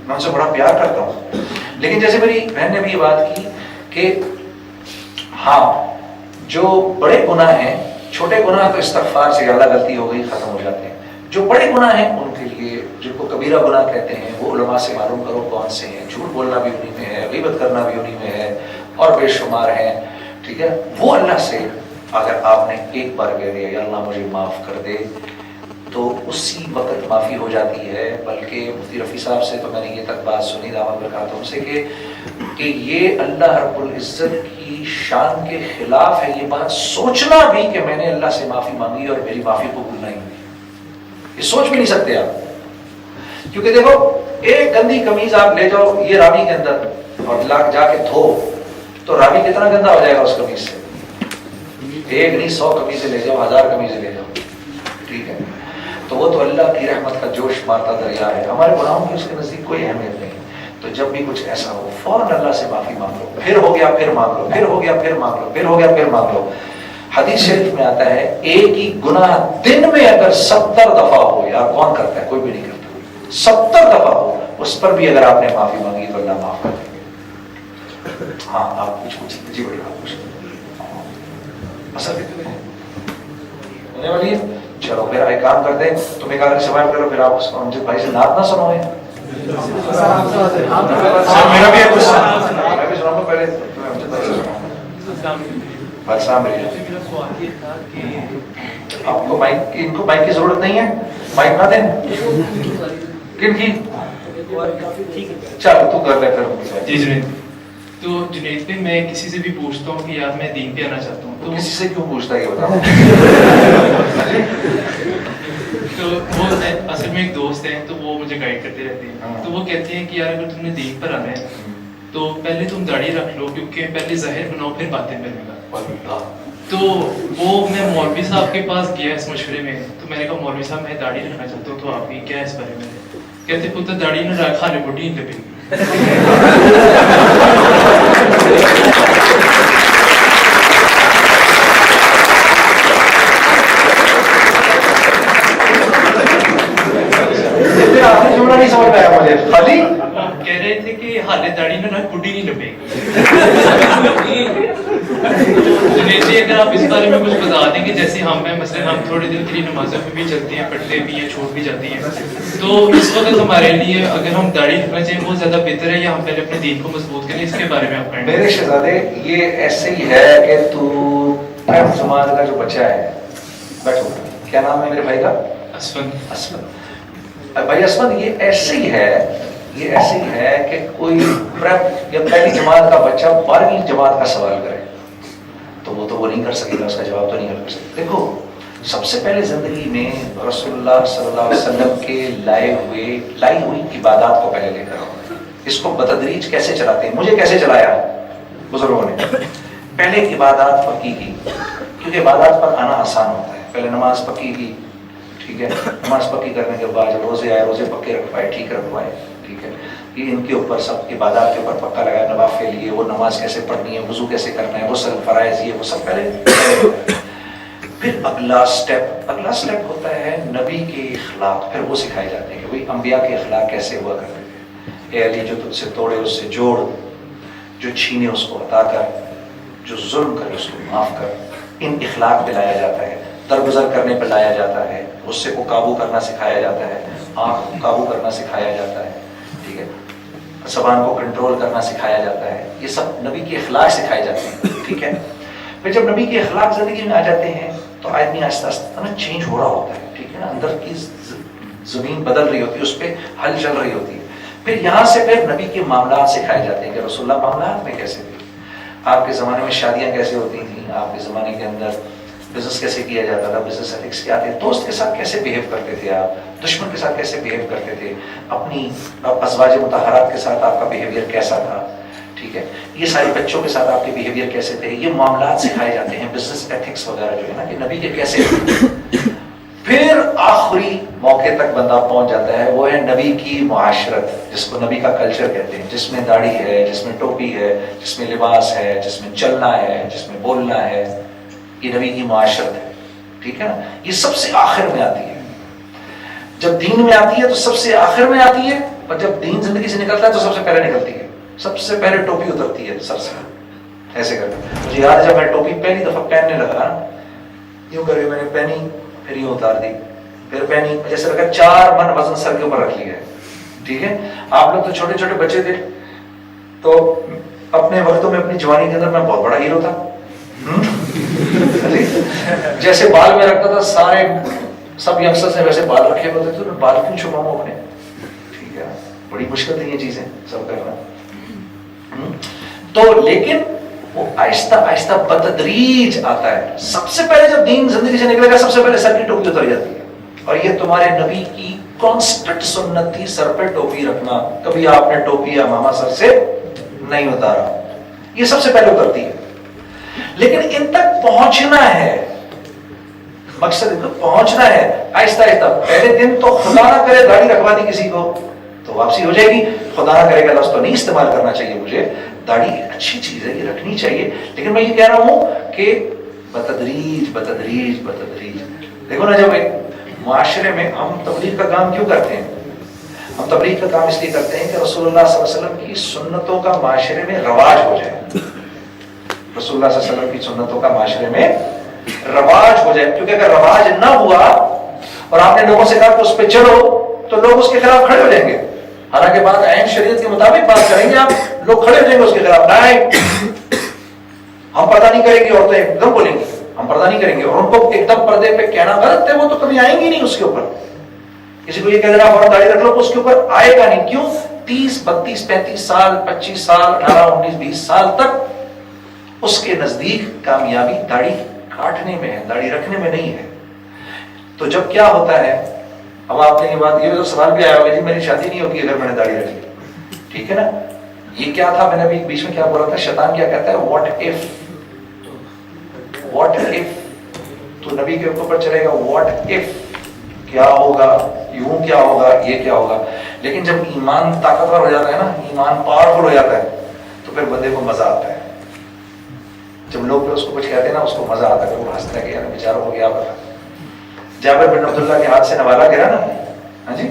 मैं उनसे बड़ा प्यार करता हूँ। लेकिन जैसे मेरी बहन ने भी ये बात की कि हाँ, जो बड़े गुनाह हैं, छोटे गुनाह तो इस्तगफार से ज़्यादा गलती हो गई खत्म हो जाते हैं, जो बड़े गुनाह हैं उनके लिए, जिनको कबीरा गुनाह कहते हैं, वो उलमा से मालूम करो कौन से हैं। झूठ बोलना भी उन्हीं में है, गीबत करना भी उन्हीं में है, और बेशुमार हैं। ठीक है, वो अल्लाह से अगर आपने एक बार कह दिया या अल्लाह मुझे माफ़ कर दे, तो उसी वक्त माफ़ी हो जाती है। बल्कि मुफ्ती रफ़ी साहब से तो मैंने ये तक बात सुनी दामद बरकातुहू से कि ये अल्लाह रब्बुल इज़्ज़त की शान के खिलाफ है ये बात सोचना भी कि मैंने अल्लाह से माफ़ी मांगी और मेरी माफ़ी कबूल नहीं हुई, ये सोच भी नहीं सकते आप। क्योंकि देखो, एक गंदी कमीज आप ले जाओ ये रावी के अंदर और जाके धो, तो रावी कितना गंदा हो जाएगा उस कमीज से। एक नहीं 100 कमीजें ले जाओ, 1000 कमीजें ले जाओ, ठीक है, तो वो तो अल्लाह की रहमत का जोश मारता दरिया है। हमारे गुनाहों की उसके नजदीक कोई अहमियत नहीं। तो जब भी कुछ ऐसा हो, फौरन अल्लाह से माफी मांग लो, फिर हो गया फिर मांग लो, फिर हो गया फिर मांग लो, फिर हो गया फिर मांग लो। हदीस शरीफ में आता है, एक ही गुनाह दिन में अगर 70 दफा हो, यार कौन करता है, कोई भी नहीं करता, 70 दफा हो, उस पर भी अगर आपने माफी मांगी तो अल्लाह माफ कर देंगे। हाँ, आप कुछ जी बड़ी बात पूछ होने वाली है। चलो फिर एक काम करते हैं, तुम एक आखिरी सवाल करो, फिर आप अमजद भाई से नात ना सुनो। मेरा भी है कुछ, मैं भी सुनाऊंगा, पहले तुम्हें अमजद भाई से सुनाऊंगा। आपको माइक, इनको माइक की जरूरत नहीं है, माइक ना दें किनकी, चल तू कर ले फिर। जी जुनैद, तो जुनैद पे मैं किसी से भी पूछता हूँ कि यार मैं दीन पे आना चाहता हूँ, तो किसी से क्यों पूछता है ये बताओ। तो वो असल में एक दोस्त हैं, तो वो मुझे गाइड करते रहते हैं। तो वो कहते हैं कि यार अगर तुमने दीन पर आना है तो पहले तुम दाढ़ी रख लो, क्योंकि पहले ज़ाहिर बनाओ फिर बातें बनेगा। तो वो मैं मौलवी साहब के पास गया इस मशवरे में, तो मैंने कहा मौलवी साहब मैं दाढ़ी रखना चाहता हूँ, तो आप भी क्या इस बारे में। कहते पुत्र दाढ़ी ना रख, खाने बुढ़ी नहीं लगेगी। आपने जुमला नहीं समझ में आया मुझे, खाली कह रहे थे कि हाले दाढ़ी ना रख, बुढ़ी नहीं लगेगी। जुनैद, अगर आप इस बारे में कुछ बता देंगे, जैसे हम हैं मसलन हम थोड़े दिन के लिए नमाज़ों में भी चलते हैं, पढ़ते भी हैं, छोड़ भी जाती हैं, तो इस वक्त हमारे लिए अगर हम दाढ़ी रखना चाहिए वो ज़्यादा बेहतर है या हम पहले अपने दीन को मजबूत करें, इसके बारे में आप कहें। मेरे शहजादे, ये ऐसे ही है कि तू समाज का जो बच्चा है, बैठो, क्या नाम है मेरे भाई का? असफन। असफन भाई, असफन, ये ऐसे ही है, ये ऐसे ही है कि कोई प्रेप या पहली जमात का बच्चा 12वीं जमात का सवाल करे तो वो नहीं कर सकेगा, उसका जवाब तो नहीं कर सकते। देखो, سب سے پہلے زندگی میں رسول اللہ صلی اللہ علیہ وسلم کے لائی ہوئی عبادات کو پہلے لے کر آؤ. اس کو بتدریج کیسے چلاتے ہیں, مجھے کیسے چلایا بزرگوں نے. پہلے عبادات پکی کی, کیونکہ عبادات پر آنا آسان ہوتا ہے. پہلے نماز پکی کی, ٹھیک ہے, نماز پکی کرنے کے بعد جب روزے آئے, روزے پکے رکھوائے, ٹھیک رکھوائے, ٹھیک ہے, یہ ان کے اوپر سب عبادات کے اوپر پکا لگایا. نوافل یہ, وہ نماز کیسے پڑھنی ہے, وضو کیسے کرنا ہے, غسل فرائض یہ وہ سب پہلے. پھر اگلا سٹیپ ہوتا ہے نبی کے اخلاق. پھر وہ سکھائے جاتے ہیں کہ بھئی انبیاء کے اخلاق کیسے ہوا کرتے تھے. اے علی جو تجھ سے توڑے اس سے جوڑ, جو چھینے اس کو عطا کر, جو ظلم کرے اس کو معاف کر. ان اخلاق پہ لایا جاتا ہے, درگزر کرنے پہ لایا جاتا ہے, غصے کو قابو کرنا سکھایا جاتا ہے, آنکھ کو قابو کرنا سکھایا جاتا ہے, ٹھیک ہے, زبان کو کنٹرول کرنا سکھایا جاتا ہے. یہ سب نبی کے اخلاق سکھائے جاتے ہیں, ٹھیک ہے. پھر جب نبی کے اخلاق زندگی میں آ جاتے ہیں تو آدمی آہستہ آہستہ نا چینج ہو رہا ہوتا ہے, ٹھیک ہے نا, اندر کی زمین بدل رہی ہوتی ہے, اس پہ ہل چل رہی ہوتی ہے. پھر یہاں سے پھر نبی کے معاملات سکھائے جاتے ہیں کہ رسول اللہ معاملات میں کیسے تھے, آپ کے زمانے میں شادیاں کیسے ہوتی تھیں, آپ کے زمانے کے اندر بزنس کیسے کیا جاتا تھا, بزنس ایتھکس کیا تھے, دوست کے ساتھ کیسے بیہیو کرتے تھے آپ, دشمن کے ساتھ کیسے بیہیو کرتے تھے, اپنی ازواج مطہرات کے ساتھ آپ کا بیہیویئر کیسا تھا, ٹھیک ہے, یہ سارے بچوں کے ساتھ آپ کے بیہیویئر کیسے تھے. یہ معاملات سکھائے جاتے ہیں, بزنس ایتھکس وغیرہ جو ہے نا کہ نبی کے کیسے. پھر آخری موقع تک بندہ پہنچ جاتا ہے, وہ ہے نبی کی معاشرت, جس کو نبی کا کلچر کہتے ہیں, جس میں داڑھی ہے, جس میں ٹوپی ہے, جس میں لباس ہے, جس میں چلنا ہے, جس میں بولنا ہے. یہ نبی کی معاشرت ہے, ٹھیک ہے نا. یہ سب سے آخر میں آتی ہے. جب دین میں آتی ہے تو سب سے آخر میں آتی ہے, اور جب دین زندگی سے نکلتا ہے تو سب سے پہلے نکلتی ہے. سب سے پہلے ٹوپی اترتی ہے سر سے, ایسے کرتے. مجھے یاد ہے جب میں ٹوپی پہلی دفعہ پہننے لگا, یوں کر کے میں نے پہنی, پھر یوں اتار دی, پھر پہنی, جیسے لگا 4 من وزن سر کے اوپر رکھ لیا ہے, ٹھیک ہے. آپ لوگ تو چھوٹے چھوٹے بچے تھے, تو اپنے وقتوں میں اپنی جوانی کے اندر میں بہت بڑا ہیرو تھا. جیسے بال میں رکھتا تھا, سارے سب ینگسٹرز نے ویسے بال رکھے ہوتے تھے, تو میں بال کیوں چھپاؤں اپنے, ٹھیک ہے. بڑی مشکل تھی یہ چیزیں سب کرنا. تو لیکن وہ آہستہ آہستہ بتدریج آتا ہے. سب سے پہلے جب دین زندگی سے نکلے گا, سب سے پہلے سر کی ٹوپی اتر جاتی ہے. اور یہ تمہارے نبی کی کانسٹنٹ سنت تھی, سر پہ ٹوپی رکھنا. کبھی آپ نے ٹوپی یا ماما سر سے نہیں اتارا, یہ سب سے پہلے اترتی ہے. لیکن ان تک پہنچنا ہے, مقصد پہنچنا ہے آہستہ آہستہ. پہلے دن تو خدا نہ کرے داڑھی رکھوا دی کسی کو تو واپسی ہو جائے گی. خدا نہ کرے گا لفظ تو نہیں استعمال کرنا چاہیے مجھے. داڑھی ایک اچھی چیز ہے, یہ رکھنی چاہیے, لیکن میں یہ کہہ رہا ہوں کہ بتدریج بتدریج بتدریج. دیکھو نا, جب ایک معاشرے میں ہم تبلیغ کا کام کیوں کرتے ہیں, ہم تبلیغ کا کام اس لیے کرتے ہیں کہ رسول اللہ صلی اللہ علیہ وسلم کی سنتوں کا معاشرے میں رواج ہو جائے. رسول اللہ صلی اللہ علیہ وسلم کی سنتوں کا معاشرے میں رواج ہو جائے. کیونکہ اگر رواج نہ ہوا اور آپ نے لوگوں سے کہا کہ اس پہ چلو, تو لوگ اس کے خلاف کھڑے ہو جائیں گے. حالانکہ بات عین شریعت کے مطابق بات کریں گے آپ, لوگ کھڑے ہو جائیں گے اس کے خلاف. نہیں, ہم پردہ نہیں کریں گے, عورتیں ایک دم بولیں گے ہم پردہ نہیں کریں گے, اور ان کو ایک دم پردے پہ کہنا غلط ہے, وہ تو کبھی آئیں گی نہیں اس کے اوپر. کسی کو یہ کہہ دینا فوراً داڑھی رکھ لو, اس کے اوپر آئے گا نہیں. کیوں؟ 30 32 35 سال 25 سال 18 19 20 سال تک اس کے نزدیک کامیابی داڑھی کاٹنے میں ہے, داڑھی رکھنے میں نہیں ہے. تو جب کیا ہوتا ہے, اب آپ نے یہ بات, یہ سوال بھی آیا ہوگا جی میری شادی نہیں ہوگی اگر میں نے داڑھی رکھی, ٹھیک ہے نا. یہ کیا تھا, میں نے ابھی بیچ میں کیا بولا تھا, شیطان کیا کہتا ہے, واٹ اف تو نبی کے اوپر چلے گا, واٹ اف کیا ہوگا, یوں کیا ہوگا, یہ کیا ہوگا. لیکن جب ایمان طاقتور ہو جاتا ہے نا, ایمان پاورفل ہو جاتا ہے, تو پھر بندے کو مزہ آتا ہے. جب لوگ اس کو کچھ کہتے ہیں نا, اس کو مزہ آتا ہے, وہ ہنستا ہے کہ یار بیچارہ ہو گیا. جابر بن عبداللہ کے ہاتھ سے نوالا گرا نا, ہاں جی,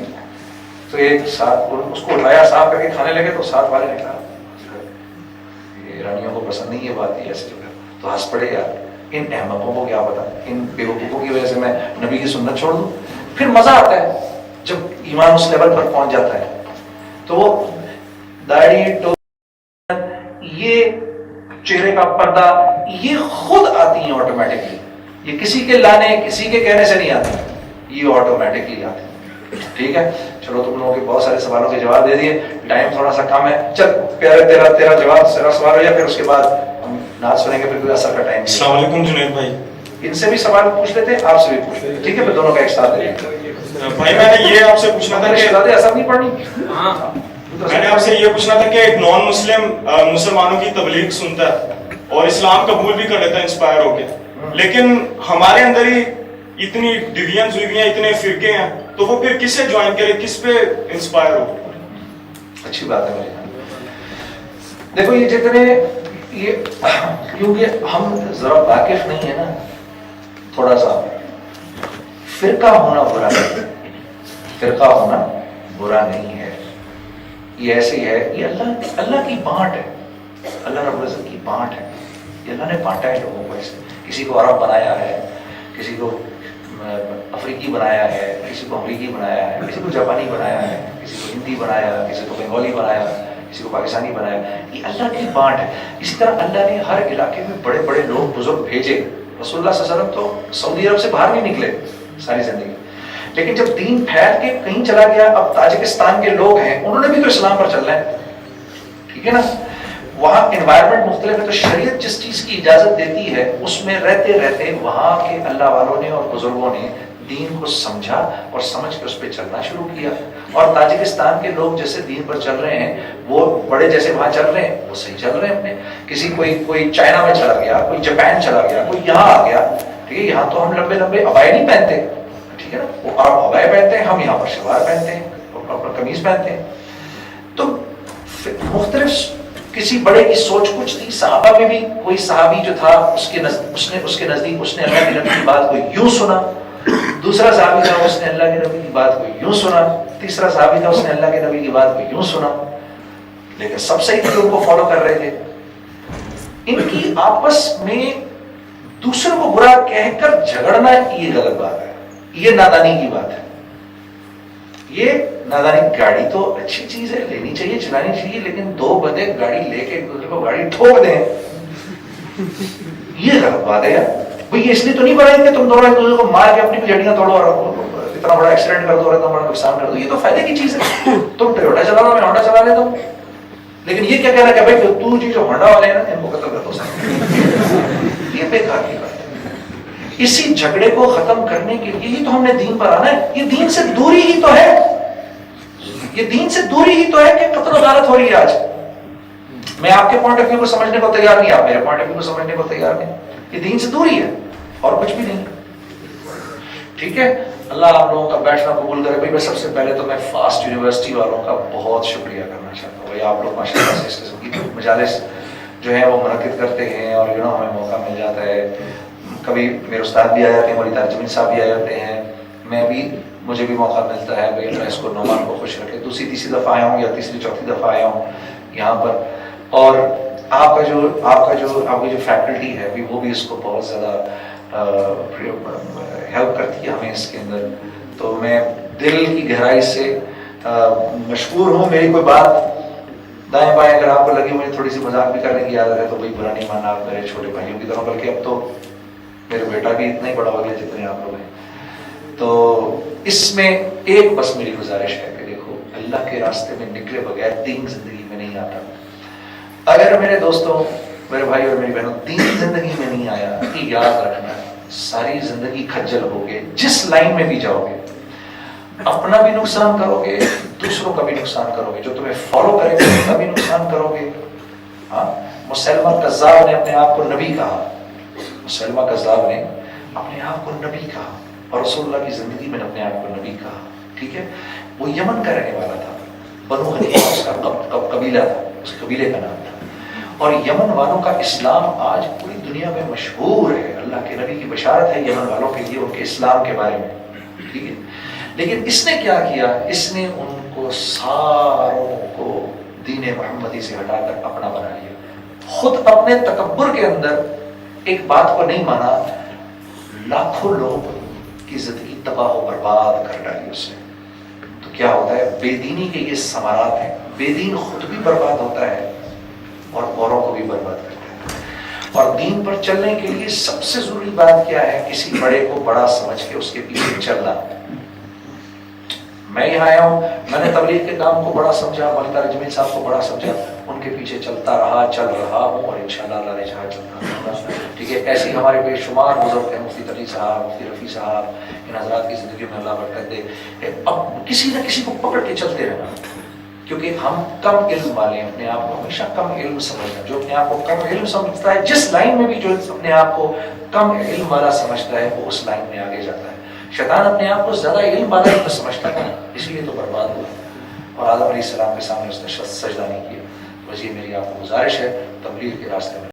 تو ایک ساتھ اس کو اٹھایا, صاف کر کے کھانے لگے, تو ساتھ والے نے کہا یہ رانیوں کو پسند نہیں ہے بات, یہ ایسے جو ہے, تو ہنس پڑے یار ان احمقوں کو کیا پتا, ان بیوقوفوں کی وجہ سے میں نبی کی سنت چھوڑ دوں. پھر مزہ آتا ہے جب ایمان اس لیول پر پہنچ جاتا ہے. تو وہ داڑھی ٹوپی, یہ چہرے کا پردہ, یہ خود آتی ہیں آٹومیٹکلی. یہ کسی کے لانے کسی کے کہنے سے نہیں آتی, یہ آٹومیٹکلی آتی. ٹھیک ہے, چلو تم لوگوں کے بہت سارے سوالوں کے جواب دے دیے, ٹائم تھوڑا سا کم ہے. چل پیارے تیرا جواب, تیرا سوال ہو جائے, پھر اس کے بعد ہم نعت سنیں گے, پھر کوئی اثر کا ٹائم. السلام علیکم جنید بھائی. इनसे भी सवाल पूछ लेते हैं, आपसे भी पूछ लेते हैं, ठीक है? मैं दोनों का एक साथ ले लेता हूं। भाई मैंने ये आपसे पूछना था कि ऐसा नहीं पढ़नी, मैंने आपसे ये पूछना था कि एक नॉन मुस्लिम मुसलमानों की तबलीग सुनता है और इस्लाम कबूल भी कर लेता है इंस्पायर होके, लेकिन हमारे अंदर ही इतनी डिवीजन हुई हैं, इतने फिरके हैं, तो वो फिर किससे ज्वाइन करे, किस पे इंस्पायर हो? अच्छी बात है मेरे। देखो ये जितने ये क्योंकि हम जरा वाकिफ नहीं है ना, थोड़ा सा फिरका होना बुरा नहीं, फिरका होना बुरा नहीं है, ये ऐसे ही है, ये अल्लाह की बांट है, अल्लाह रब्बुल इज्जत की बांट है, ये अल्लाह ने बांटा है लोगों को ऐसे, किसी को अरब बनाया है, किसी को अफ्रीकी बनाया है, किसी को अमरीकी बनाया है, किसी को जापानी बनाया है, किसी को हिंदी बनाया, किसी को बंगाली बनाया, किसी को पाकिस्तानी बनाया, ये अल्लाह की बांट है। इसी तरह अल्लाह ने हर इलाके में बड़े बड़े लोग बुजुर्ग भेजे। रसूलुल्लाह सल्लल्लाहु अलैहि वसल्लम तो सऊदी अरब से बाहर नहीं निकले सारी जिंदगी, लेकिन जब दीन फैल के कहीं चला गया, अब ताजिकिस्तान के लोग हैं, उन्होंने भी तो इस्लाम पर चलना है, ठीक है ना? वहाँ एनवायरनमेंट मुख्तलिफ है, तो शरीयत जिस चीज की इजाजत देती है उसमें रहते रहते वहाँ के अल्लाह वालों ने और बुजुर्गों ने दीन को समझा और समझ के उस पर चलना शुरू किया। और ताजिकिस्तान के लोग जैसे दीन पर चल रहे हैं, वो बड़े जैसे वहाँ चल रहे हैं, वो सही चल रहे हैं अपने। किसी कोई चाइना में चला गया, कोई जापान चला गया, कोई यहाँ आ गया, ठीक है? यहाँ तो हम लंबे लंबे अबाए नहीं पहनते, ठीक है ना? वो अरब अबाए पहनते हैं, हम यहाँ पर शलवार पहनते हैं, अपना कमीज पहनते हैं। तो मुख्तलिफ किसी बड़े की सोच कुछ थी। सहाबा में भी कोई सहाबी जो था उसके नजदीक उसने अल्लाह के नबी की बात को यूं सुना, दूसरा सहाबी था उसने अल्लाह के नबी की बात को यूं सुना, तीसरा सहाबी था उसने अल्लाह के नबी की बात को यूं सुना, लेकिन सब सही थे, लोगों को फॉलो कर रहे थे। इनकी आपस में दूसरों को बुरा कहकर झगड़ना ये गलत बात है, ये नादानी की बात है। ये नादानी, गाड़ी तो अच्छी चीज है, लेनी चाहिए, चलानी चाहिए, लेकिन दो बंदे गाड़ी लेके एक दूसरे को गाड़ी ठोक दें, ये गलत बात है यार। भाई ये इसलिए तो नहीं बनाई कि तुम दोनों एक दूसरे को मार के अपनी भी हड्डियां तोड़ो और इतना बड़ा एक्सीडेंट कर दो और इतना बड़ा नुकसान कर दो, ये तो फायदे की चीज है। तुम टोयोटा चला रहे हो, मैं होंडा चला लेता हूँ, लेकिन ये क्या कह रहा है भाई तू जी जो होंडा वाले हैं ना इनको कत्ल कर दो, ये बेकार की बात है। इसी झगड़े को खत्म करने के लिए ही तो हमने दीन पर आना है। ये दीन से दूरी ही तो है, ये दीन से दूरी ही तो है कि कत्ल गारत हो रही है आज। मैं आपके पॉइंट ऑफ व्यू को समझने को तैयार नहीं, आप मेरे पॉइंट ऑफ व्यू को समझने को तैयार नहीं, ये दीन से दूरी है और कुछ भी नहीं, ठीक है? अल्लाह आप लोगों का बैठना कबूल करे। भाई मैं सबसे पहले तो मैं फास्ट यूनिवर्सिटी वालों का बहुत शुक्रिया करना चाहता हूँ। भाई आप लोग माशाल्लाह से इस किस्म की मजालिस जो है वो मुनक्किद करते हैं और हमें मौका मिल जाता है। कभी मेरे उस्ताद भी आ जाते हैं, मौलवी तारजमीन साहब भी आ जाते हैं, मुझे भी मौका मिलता है भाई अल्लाह इसको नौमान को खुश रखे। दूसरी तीसरी दफ़ा आया हूँ या तीसरी चौथी दफ़ा आया हूँ यहाँ पर, और आपकी जो फैकल्टी है भी वो भी इसको बहुत ज़्यादा हेल्प करती है हमें इसके अंदर। तो मैं दिल की गहराई से मशहूर हूँ। मेरी कोई बात दाएं बाएं अगर आपको लगी, मुझे थोड़ी सी मजाक भी करने की आदत है, तो भाई बुरा नहीं मानना आप मेरे छोटे भाइयों की तरह, बल्कि अब तो मेरा बेटा भी इतना ही बड़ा हो गया जितने आप लोग हैं। तो इसमें एक बस मेरी गुजारिश है कि देखो अल्लाह के रास्ते में निकले बगैर दीन जिंदगी में नहीं आता। अगर मेरे दोस्तों, मेरे भाई और मेरी बहनों दीन जिंदगी में नहीं आया कि याद रखना सारी जिंदगी खज्जल होगे। जिस लाइन में भी जाओगे अपना भी नुकसान करोगे, दूसरों का भी नुकसान करोगे, जो तुम्हें फॉलो करेंगे उनका भी नुकसान करोगे। हाँ, मुसलमा कज़्ज़ाब ने अपने आप को नबी कहा, मुसलमा कज़्ज़ाब ने अपने आप को नबी कहा और रसूलुल्लाह की जिंदगी में अपने आप को नबी कहा, ठीक है? वो यमन का रहने वाला था, बनु हनीफा उसका कबीला था, उस कबीले का नाम था। और यमन वालों का इस्लाम आज पूरी दुनिया में मशहूर है। अल्लाह के नबी की बशारत है यमन वालों के लिए उनके इस्लाम के बारे में, ठीक है? लेकिन इसने क्या किया, इसने उनको सारों को दीन मोहम्मदी से हटाकर अपना बना लिया। खुद अपने तकब्बुर के अंदर एक बात को नहीं माना, लाखों लोग की जिंदगी तबाह और बर्बाद कर डाली उसने। तो क्या होता है, बेदीनी के ये समारात हैं। बेदीन खुद भी बर्बाद होता है और औरों को भी बर्बाद करता है। और दीन पर चलने के लिए सबसे जरूरी बात क्या है, किसी बड़े को बड़ा समझ के उसके पीछे चलना। मैं यहाँ आया हूँ, मैंने तबलीग के काम को बड़ा समझा, मौलवी तारजमीन साहब को बड़ा समझा, उनके पीछे चलता रहा, चल रहा हूँ और इंशाअल्लाह अल्लाह ने चाहा चलता रहूंगा, ठीक ٹھیک ہے. ایسی ہمارے بے شمار بزرگ ہیں, مفتی تقی صاحب, مفتی رفیع صاحب, ان حضرات کی زندگی میں اللہ برکت دے. اب کسی نہ کسی کو پکڑ کے چلتے رہنا, کیونکہ ہم کم علم والے ہیں, اپنے آپ کو ہمیشہ کم علم سمجھنا. جو اپنے آپ کو کم علم سمجھتا ہے, جس لائن میں بھی جو اپنے آپ کو کم علم والا سمجھتا ہے, وہ اس لائن میں آگے جاتا ہے. شیطان اپنے آپ کو زیادہ علم والا ہی سمجھتا ہے, اس لیے تو برباد ہوا. اور آدم علیہ السلام کے سامنے اس نے سجدہ نہیں کیا. بس یہ میری آپ کو گزارش ہے, تبلیغ کے راستے میں